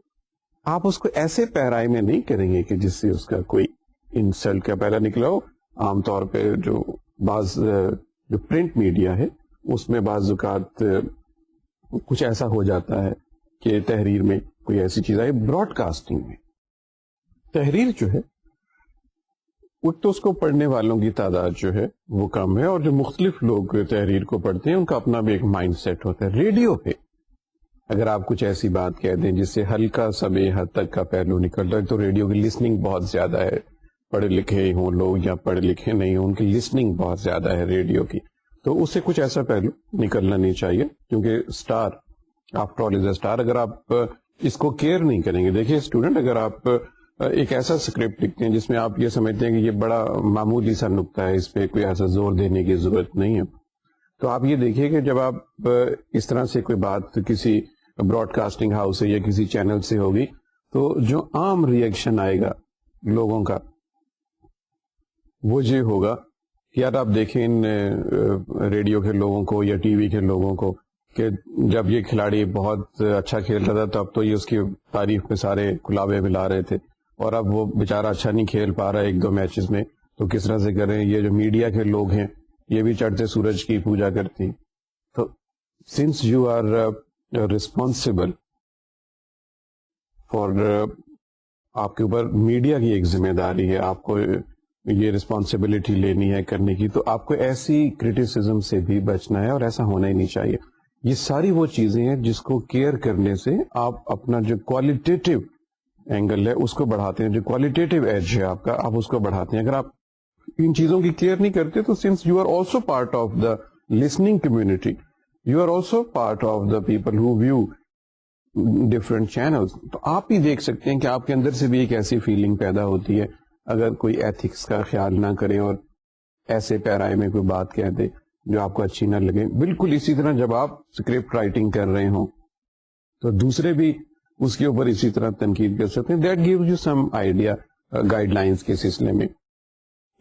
آپ اس کو ایسے پیرائی میں نہیں کریں گے کہ جس سے اس کا کوئی انسلٹ کا پہلا نکلا ہو. عام طور پہ جو پرنٹ میڈیا ہے اس میں بعض اوقات کچھ ایسا ہو جاتا ہے کہ تحریر میں کوئی ایسی چیز آئی. براڈ کاسٹنگ میں تحریر جو ہے تو اس کو پڑھنے والوں کی تعداد جو ہے وہ کم ہے, اور جو مختلف لوگ تحریر کو پڑھتے ہیں ان کا اپنا بھی ایک مائنڈ سیٹ ہوتا ہے. ریڈیو پہ اگر آپ کچھ ایسی بات کہہ دیں جس سے ہلکا سا بے حد تک کا پہلو نکل رہا ہے, تو ریڈیو کی لسننگ بہت زیادہ ہے. پڑھے لکھے ہوں لوگ یا پڑھے لکھے نہیں ہوں, ان کی لسننگ بہت زیادہ ہے ریڈیو کی, تو اس سے کچھ ایسا پہلو نکلنا نہیں چاہیے. کیونکہ اسٹار آفٹر آل از اے اسٹار. اگر آپ اس کو کیئر نہیں کریں گے, دیکھیے اسٹوڈنٹ, اگر آپ ایک ایسا اسکرپٹ لکھتے ہیں جس میں آپ یہ سمجھتے ہیں کہ یہ بڑا معمولی سا نقطہ ہے, اس پہ کوئی ایسا زور دینے کی ضرورت نہیں ہے, تو آپ یہ دیکھیے کہ جب آپ اس طرح سے کوئی بات کسی براڈ کاسٹنگ ہاؤس سے یا کسی چینل سے ہوگی, تو جو عام ریئیکشن آئے گا لوگوں کا وہ یہ ہوگا کہ یار آپ دیکھیں ان ریڈیو کے لوگوں کو یا ٹی وی کے لوگوں کو کہ جب یہ کھلاڑی بہت اچھا کھیل رہا تھا تو اب تو یہ اس کی تعریف میں سارے کلابے ملا رہے تھے, اور اب وہ بیچارہ اچھا نہیں کھیل پا رہا ہے 1-2 میچز میں, تو کس طرح سے کر رہے ہیں. یہ جو میڈیا کے لوگ ہیں یہ بھی چڑھتے سورج کی پوجا کرتی. تو since you are responsible for, آپ کے اوپر میڈیا کی ایک ذمہ داری ہے, آپ کو یہ رسپانسبلٹی لینی ہے کرنے کی, تو آپ کو ایسی کرٹیسزم سے بھی بچنا ہے, اور ایسا ہونا ہی نہیں چاہیے. یہ ساری وہ چیزیں ہیں جس کو کیئر کرنے سے آپ اپنا جو کوالٹیٹیو اینگل ہے اس کو بڑھاتے ہیں, جو کوالٹیٹیو ایج ہے آپ کا, آپ اس کو بڑھاتے ہیں. اگر آپ ان چیزوں کی کیئر نہیں کرتے تو since you are also part of the listening community, you are also part of the people who view different channels, تو آپ ہی دیکھ سکتے ہیں کہ آپ کے اندر سے بھی ایک ایسی فیلنگ پیدا ہوتی ہے اگر کوئی ایتھکس کا خیال نہ کرے اور ایسے پیرائے میں کوئی بات کہہ دے جو آپ کو اچھی نہ لگے. بالکل اسی طرح جب آپ اسکرپٹ رائٹنگ کر رہے ہوں تو دوسرے بھی اس کے اوپر اسی طرح تنقید کر سکتے ہیں. That gives you some idea guide lines کے سلسلے میں.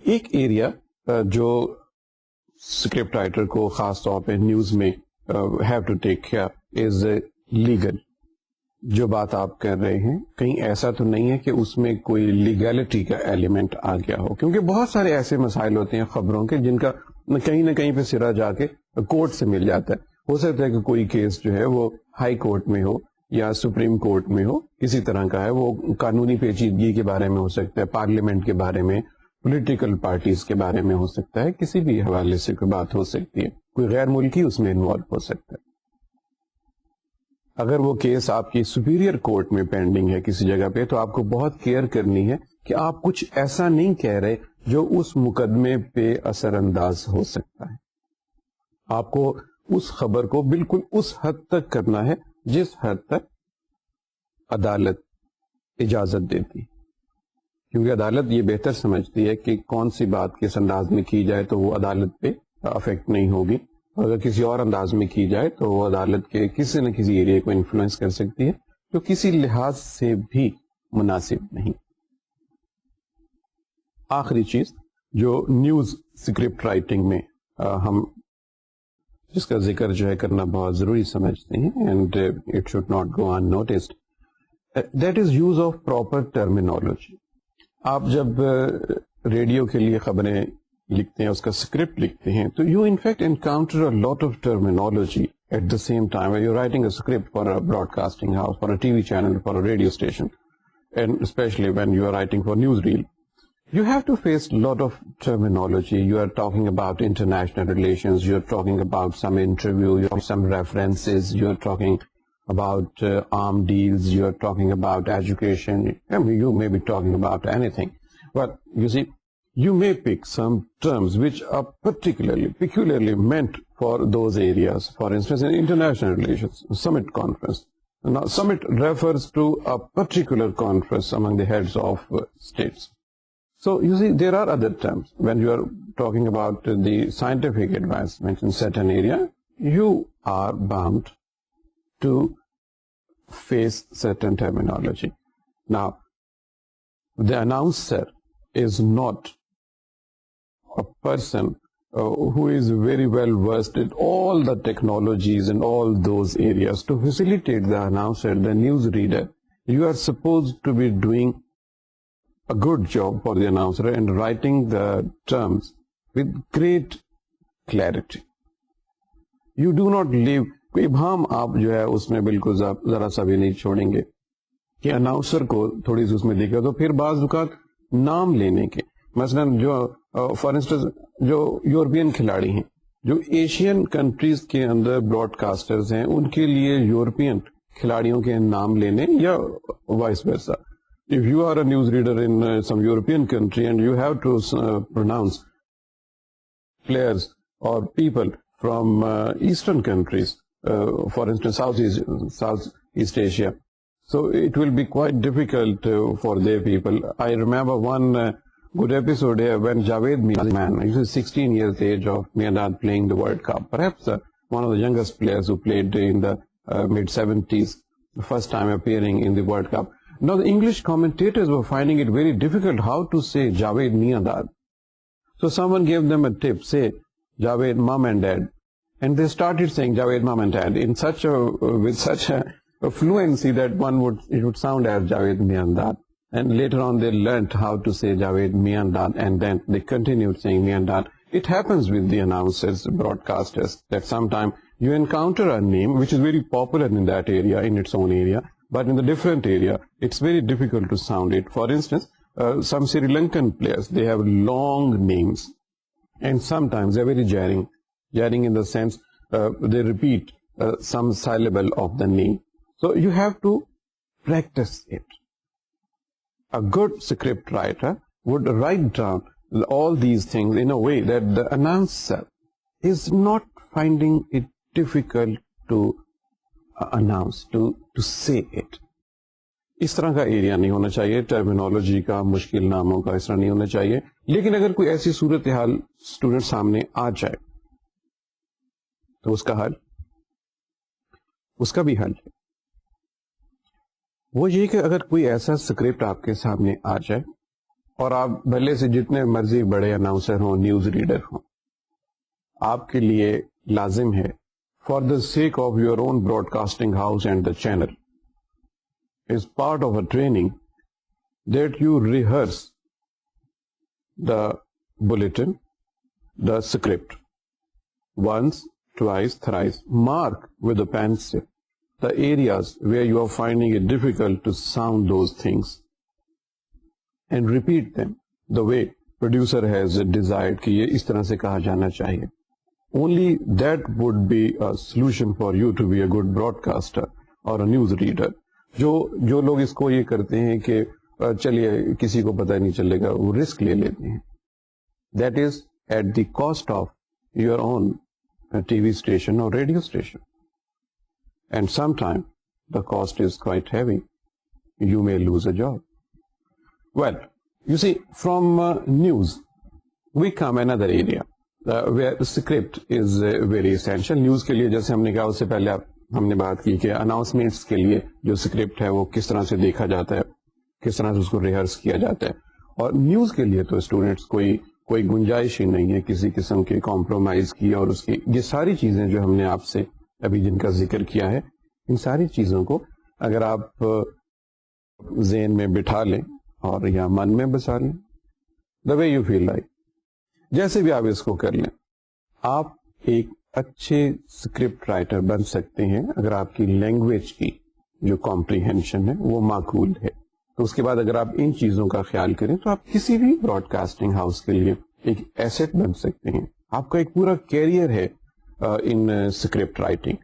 ایک ایریا جو اسکرپٹ رائٹر کو خاص طور پہ نیوز میں have to take care is legal. جو بات آپ کر رہے ہیں کہیں ایسا تو نہیں ہے کہ اس میں کوئی لیگلٹی کا ایلیمنٹ آ گیا ہو, کیونکہ بہت سارے ایسے مسائل ہوتے ہیں خبروں کے جن کا کہیں نہ کہیں پہ سرا جا کے کورٹ سے مل جاتا ہے. ہو سکتا ہے کہ کوئی کیس جو ہے وہ ہائی کورٹ میں ہو یا سپریم کورٹ میں ہو, کسی طرح کا ہے, وہ قانونی پیچیدگی کے بارے میں ہو سکتا ہے, پارلیمنٹ کے بارے میں, پولیٹیکل پارٹیز کے بارے میں ہو سکتا ہے, کسی بھی حوالے سے کوئی بات ہو سکتی ہے, کوئی غیر ملکی اس میں انوالو ہو سکتا ہے. اگر وہ کیس آپ کی سپیریئر کورٹ میں پینڈنگ ہے کسی جگہ پہ تو آپ کو بہت کیئر کرنی ہے کہ آپ کچھ ایسا نہیں کہہ رہے جو اس مقدمے پہ اثر انداز ہو سکتا ہے. آپ کو اس خبر کو بالکل اس حد تک کرنا ہے جس حد تک عدالت اجازت دیتی, کیونکہ عدالت یہ بہتر سمجھتی ہے کہ کون سی بات کس انداز میں کی جائے تو وہ عدالت پہ افیکٹ نہیں ہوگی, اگر کسی اور انداز میں کی جائے تو وہ عدالت کے کسی نہ کسی ایریا کو انفلوئنس کر سکتی ہے جو کسی لحاظ سے بھی مناسب نہیں. آخری چیز جو نیوز اسکرپٹ رائٹنگ میں ہم جس کا ذکر جو ہے کرنا بہت ضروری سمجھتے ہیں, and it should not go in noticed, that is use of proper terminology. آپ جب ریڈیو کے لیے خبریں لکھتے ہیں, اس کا اسکرپٹ لکھتے ہیں, تو you in fact encounter a lot of terminology at the same time. You writing a script for a broadcasting house, for a T V channel, for a radio station, and especially when you are writing for newsreel, you have to face a lot of terminology. You are talking about international relations, you are talking about some interview, you have some references, you are talking about armed deals, you are talking about education. I mean, you may be talking about anything, but you see, you may pick some terms which are peculiarly meant for those areas. For instance, in international relations, summit conference. Now, summit refers to a particular conference among the heads of states. So, you see, there are other terms. When you are talking about the scientific advancements in certain area, you are bound to face certain terminology. Now, the announcer is not a person who is very well versed in all the technologies and all those areas. To facilitate the announcer, the news reader, you are supposed to be doing a good job for the announcer and writing the terms with great clarity. You do not leave کوئی ابہام آپ جو ہے اس میں بالکل ذرا سا بھی نہیں چھوڑیں گے کہ اناؤنسر کو تھوڑی سی اس میں دکھا. تو پھر بعض اوقات نام لینے کے, مثلا جو فار انسٹنس جو یورپین کھلاڑی ہیں, جو ایشین کنٹریز کے اندر براڈ کاسٹرز ہیں, ان کے لیے یورپین کھلاڑیوں کے نام لینے یا vice versa. If you are a news reader in some European country and you have to pronounce players or people from Eastern countries, for instance Southeast Asia, so it will be quite difficult for their people. I remember one good episode here when Javed Mian, he was 16 years age of Myanmar playing the World Cup, perhaps one of the youngest players who played in the mid-70s, the first time appearing in the World Cup. Now the English commentators were finding it very difficult how to say Javed Miandad. So someone gave them a tip, say Javed Mom and Dad. And they started saying Javed Mom and Dad in with such a fluency that it would sound as Javed Miandad. And later on they learnt how to say Javed Miandad, and then they continued saying Miandad. It happens with the announcers, broadcasters, that sometimes you encounter a name which is very popular in that area, in its own area, but in the different area, it's very difficult to sound it. For instance, some Sri Lankan players, they have long names, and sometimes they're very jarring in the sense they repeat some syllable of the name. So you have to practice it. A good script writer would write down all these things in a way that the announcer is not finding it difficult to announce, to say it. اس طرح کا area نہیں ہونا چاہیے، terminology کا، مشکل ناموں کا، اس طرح نہیں ہونا چاہیے. لیکن اگر کوئی ایسی صورتحال اسٹوڈنٹ سامنے آ جائے تو اس کا حل، اس کا بھی حل ہے. وہ یہ کہ اگر کوئی ایسا اسکرپٹ آپ کے سامنے آ جائے اور آپ بھلے سے جتنے مرضی بڑے اناؤنسر ہوں، نیوز ریڈر ہوں، آپ کے لیے لازم ہے for the sake of your own broadcasting house and the channel is part of a training that you rehearse the bulletin, the script, once, twice, thrice. Mark with a pencil the areas where you are finding it difficult to sound those things and repeat them the way producer has desired کہ یہ اس طرح سے کہا جانا چاہیے. Only that would be a solution for you to be a good broadcaster or a news reader. جو لوگ اس کو یہ کرتے ہیں کہ چلیے کسی کو پتہ نہیں چلے گا، وہ رسک لے لیتے ہیں. That is at the cost of your own T V station اور radio station. And some time the cost is quite heavy. You may lose a job. Well you see from news we come another area where the script is very essential. News کے لیے جیسے ہم نے کہا اس سے پہلے ہم نے بات کی کہ اناؤنسمنٹس کے لیے جو اسکرپٹ ہے وہ کس طرح سے دیکھا جاتا ہے، کس طرح سے اس کو ریہرس کیا جاتا ہے. اور نیوز کے لیے تو اسٹوڈینٹس کوئی گنجائش ہی نہیں ہے کسی قسم کے کمپرومائز کی. اور اس کی یہ ساری چیزیں جو ہم نے آپ سے ابھی جن کا ذکر کیا ہے، ان ساری چیزوں کو اگر آپ ذہن میں بٹھا لیں اور یا من میں بسا لیں، دا وے یو فیل لائک، جیسے بھی آپ اس کو کر لیں، آپ ایک اچھے اسکرپٹ رائٹر بن سکتے ہیں اگر آپ کی لینگویج کی جو کمپریہنشن ہے وہ معقول ہے. تو اس کے بعد اگر آپ ان چیزوں کا خیال کریں تو آپ کسی بھی براڈ کاسٹنگ ہاؤس کے لیے ایک ایسٹ بن سکتے ہیں. آپ کا ایک پورا کیریئر ہے ان اسکرپٹ رائٹنگ،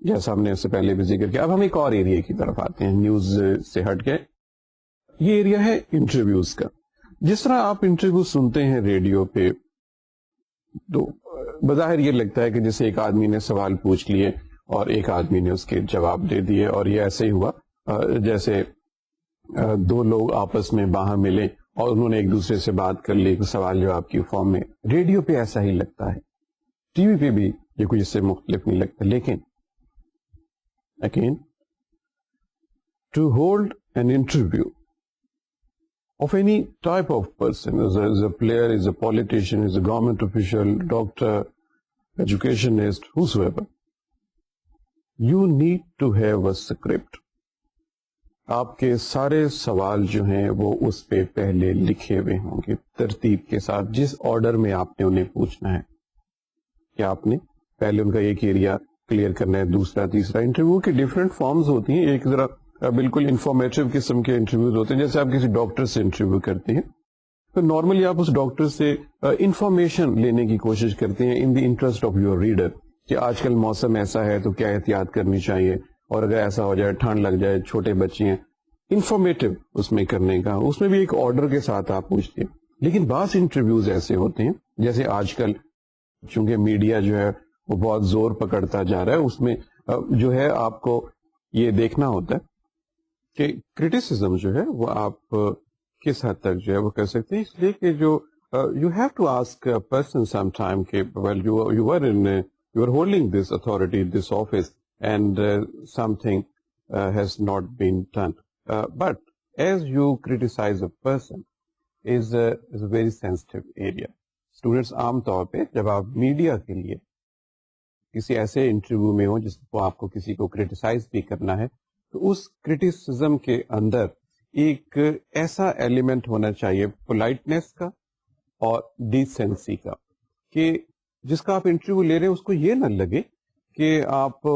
جیسا ہم نے اس سے پہلے بھی ذکر کیا. اب ہم ایک اور ایریا کی طرف آتے ہیں نیوز سے ہٹ کے. یہ ایریا ہے انٹرویوز کا. جس طرح آپ انٹرویو سنتے ہیں ریڈیو پہ تو بظاہر یہ لگتا ہے کہ جیسے ایک آدمی نے سوال پوچھ لیے اور ایک آدمی نے اس کے جواب دے دیے، اور یہ ایسے ہی ہوا جیسے دو لوگ آپس میں باہم ملے اور انہوں نے ایک دوسرے سے بات کر لی سوال جواب کی فارم میں. ریڈیو پہ ایسا ہی لگتا ہے، ٹی وی پہ بھی یہ کوئی اس سے مختلف نہیں لگتا. لیکن again to hold an interview of any type of person, as a player, as a politician, as a government official, doctor, educationist, whosoever, you need to have a script. آپ کے سارے سوال جو ہیں وہ اس پہ پہلے لکھے ہوئے ہوں گے ترتیب کے ساتھ، جس آرڈر میں آپ نے انہیں پوچھنا ہے. کہ آپ نے پہلے ان کا ایک ایریا کلیئر کرنا ہے، دوسرا، تیسرا. انٹرویو کی ڈفرینٹ فارمز ہوتی ہیں. ایک ذرا بالکل انفارمیٹو قسم کے انٹرویوز ہوتے ہیں، جیسے آپ کسی ڈاکٹر سے انٹرویو کرتے ہیں تو نارملی آپ اس ڈاکٹر سے انفارمیشن لینے کی کوشش کرتے ہیں in the interest of your reader, کہ آج کل موسم ایسا ہے تو کیا احتیاط کرنی چاہیے، اور اگر ایسا ہو جائے، ٹھنڈ لگ جائے، چھوٹے بچے ہیں. انفارمیٹو اس میں کرنے کا، اس میں بھی ایک آرڈر کے ساتھ آپ پوچھتے ہیں. لیکن بعض انٹرویوز ایسے ہوتے ہیں جیسے آج کل چونکہ میڈیا جو ہے وہ بہت زور پکڑتا جا رہا ہے، اس میں جو ہے آپ کو یہ دیکھنا ہوتا ہے کہ کرٹیسزم جو ہے وہ آپ کس حد تک جو ہے وہ کر سکتے ہیں. اس لیے کہ جو you have to ask person some time کہ well you are holding this authority, this office, and some thing has not been done. But as you criticise a person is a very sensitive area. Students عام طور پہ جب آپ media کے لیے کسی ایسے انٹرویو میں ہوں جس کو آپ کو کسی کو کریٹیسائز بھی کرنا ہے، تو اس کرٹیسزم کے اندر ایک ایسا ایلیمنٹ ہونا چاہیے پولائٹنس کا اور ڈیسنسی کا، کہ جس کا آپ انٹرویو لے رہے ہیں اس کو یہ نہ لگے کہ آپ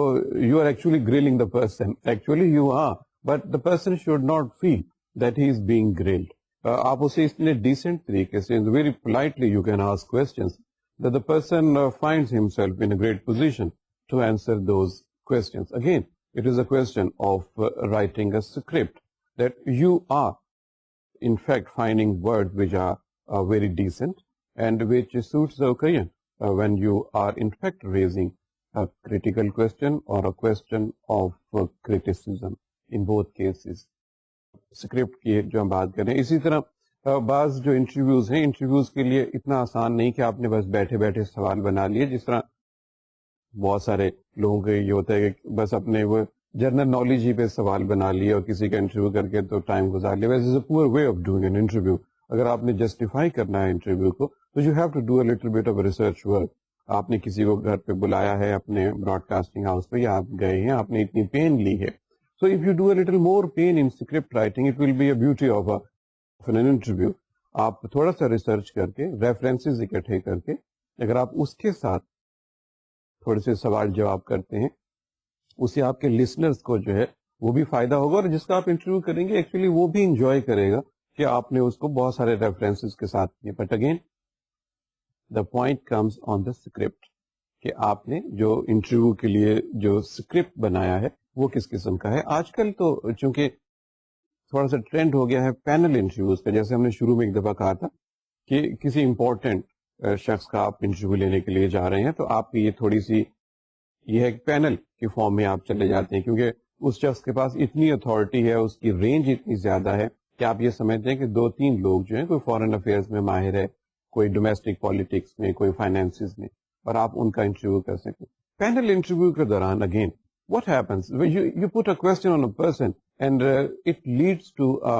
you are actually grilling the person. Actually you are, but the person should not feel that he is being grilled. آپ اسے اتنے ڈیسنٹ طریقے سے very politely you can ask questions that the person finds himself in a great position to answer those questions. Again, it is a question of writing a script, that you are in fact finding words which are very decent and which suits the occasion when you are in fact raising a critical question or a question of criticism. In both cases script کی جو ہم بات کریں. اسی طرح بعض جو interviews ہیں, انٹرویوز کے لیے اتنا آسان نہیں کہ آپ نے بس بیٹھے بیٹھے سوال بنا لیے. جس طرح بہت سارے لوگوں کے یہ ہوتا ہے کہ بس اپنے وہ جنرل نالج ہی پہ سوال بنا لیے اور کسی کا انٹرویو کر کے تو ٹائم گزار لیا. ویسے a poor way of doing an interview. اگر آپ نے جسٹیفائی کرنا ہے انٹرویو کو تو you have to do a little bit of research work. آپ نے کسی کو گھر پہ بلایا ہے اپنے براڈ کاسٹنگ ہاؤس پہ, یا آپ گئے ہیں, آپ نے اتنی پین لی ہے. So if you do a little more pain in script writing, it will be a beauty of an interview. آپ تھوڑا سا ریسرچ کر کے, ریفرنسز اکٹھے کر کے, اگر آپ اس کے ساتھ تھوڑے سے سوال جواب کرتے ہیں, اس سے آپ کے لسنرز کو جو ہے وہ بھی فائدہ ہوگا, اور جس کا آپ انٹرویو کریں گے ایکچولی وہ بھی انجوائے کرے گا کہ آپ نے اس کو بہت سارے ریفرنسز کے ساتھ کیے. But again the point comes on the script, کہ آپ نے جو انٹرویو کے لیے جو اسکرپٹ بنایا ہے وہ کس قسم کا ہے. آج کل تو چونکہ تھوڑا سا ٹرینڈ ہو گیا ہے پینل انٹرویوز کا, جیسے ہم نے شروع میں ایک دفعہ کہا تھا کہ کسی امپورٹنٹ شخص کا آپ انٹرویو لینے کے لیے جا رہے ہیں, تو آپ کی یہ تھوڑی سی یہ ہے پینل کے فارم میں آپ چلے جاتے ہیں, کیونکہ اس شخص کے پاس اتنی اتھارٹی ہے, اس کی رینج اتنی زیادہ ہے کہ آپ یہ سمجھتے ہیں کہ 2-3 لوگ جو ہیں, کوئی فارن افیئرز میں ماہر ہے, کوئی ڈومیسٹک پالیٹکس میں, کوئی فائنینسز میں, اور آپ ان کا انٹرویو کر سکیں. پینل انٹرویو کے دوران again what happens when you put a question on a person and it leads to a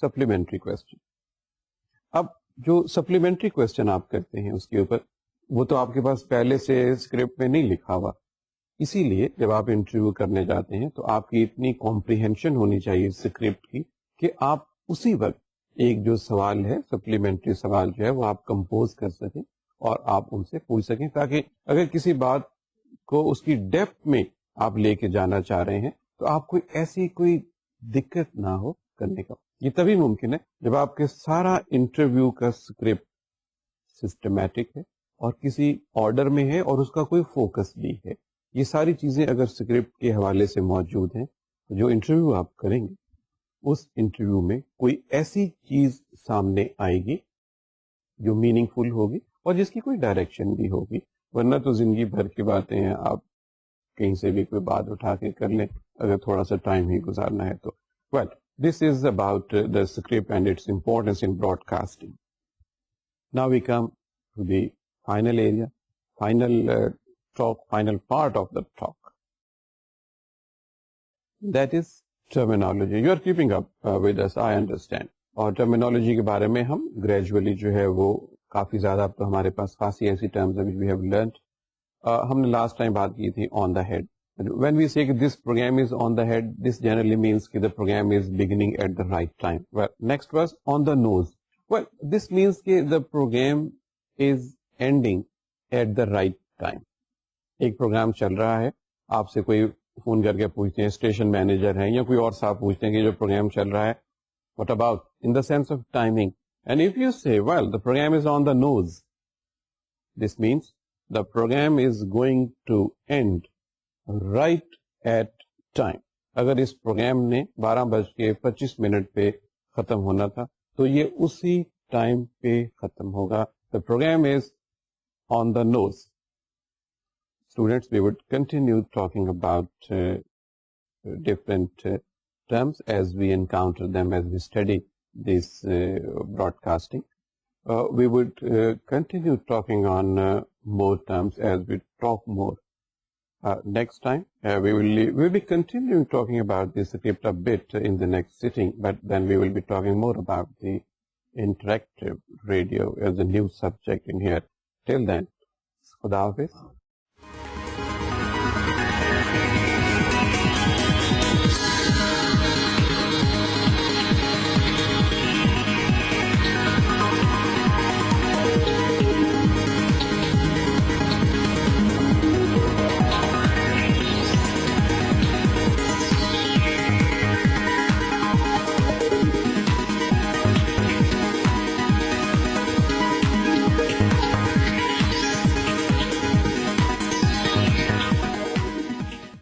supplementary question. اب جو supplementary question آپ کرتے ہیں اس کے اوپر, وہ تو آپ کے پاس پہلے سے اسکرپٹ میں نہیں لکھا ہوا. اسی لیے جب آپ انٹرویو کرنے جاتے ہیں تو آپ کی اتنی کمپریہنشن ہونی چاہیے اسکرپٹ کی کہ آپ اسی وقت ایک جو سوال ہے, سپلیمنٹری سوال جو ہے, وہ آپ کمپوز کر سکیں اور آپ ان سے پوچھ سکیں, تاکہ اگر کسی بات کو اس کی ڈیپتھ میں آپ لے کے جانا چاہ رہے ہیں تو آپ کو ایسی کوئی دقت نہ ہو کرنے کا. یہ تبھی ممکن ہے جب آپ کے سارا انٹرویو کا اسکرپٹ سسٹمیٹک ہے اور کسی آرڈر میں ہے اور اس کا کوئی فوکس بھی ہے. یہ ساری چیزیں اگر اسکرپٹ کے حوالے سے موجود ہیں تو جو انٹرویو آپ کریں گے اس انٹرویو میں کوئی ایسی چیز سامنے آئے گی جو میننگ فل ہوگی اور جس کی کوئی ڈائریکشن بھی ہوگی. ورنہ تو زندگی بھر کی باتیں ہیں, آپ کہیں سے بھی کوئی بات اٹھا کے کر لیں اگر تھوڑا سا ٹائم ہی گزارنا ہے تو. Well this is about the script and its importance in broadcasting. Now we come to the final area, final talk, final part of the talk, that is terminology. You are keeping up with us, I understand. اور terminology کے بارے میں ہم gradually جو ہے وہ کافی زیادہ, اب تو ہمارے پاس خاصی ایسی ٹرمز ہیں وی ہیو لرنڈ. ہم نے لاسٹ ٹائم بات کی تھی آن the head. When we say this programme is on the head, this generally means کہ the programme is beginning at the right time. Next was on the nose. Well this means کہ the programme is ending at the right time. ایک programme چل رہا ہے, آپ سے کوئی phone کر کے پوچھتے ہیں, اسٹیشن مینیجر ہیں یا کوئی اور صاحب پوچھتے ہیں کہ جو پروگرام چل رہا ہے what about in the sense of timing, and if you say well the programme is on the nose, this means the program is going to end right at time. اگر اس پروگرام نے 12:25 پہ ختم ہونا تھا تو یہ اسی ٹائم پہ ختم ہوگا. The program is on the nose. Students, we would continue talking about different terms as we encounter them, as we study this broadcasting. We would continue talking on more terms as we talk more. Next time, we will be continuing talking about this script a bit in the next sitting, but then we will be talking more about the interactive radio as a new subject in here. Till then, Khuda Hafiz.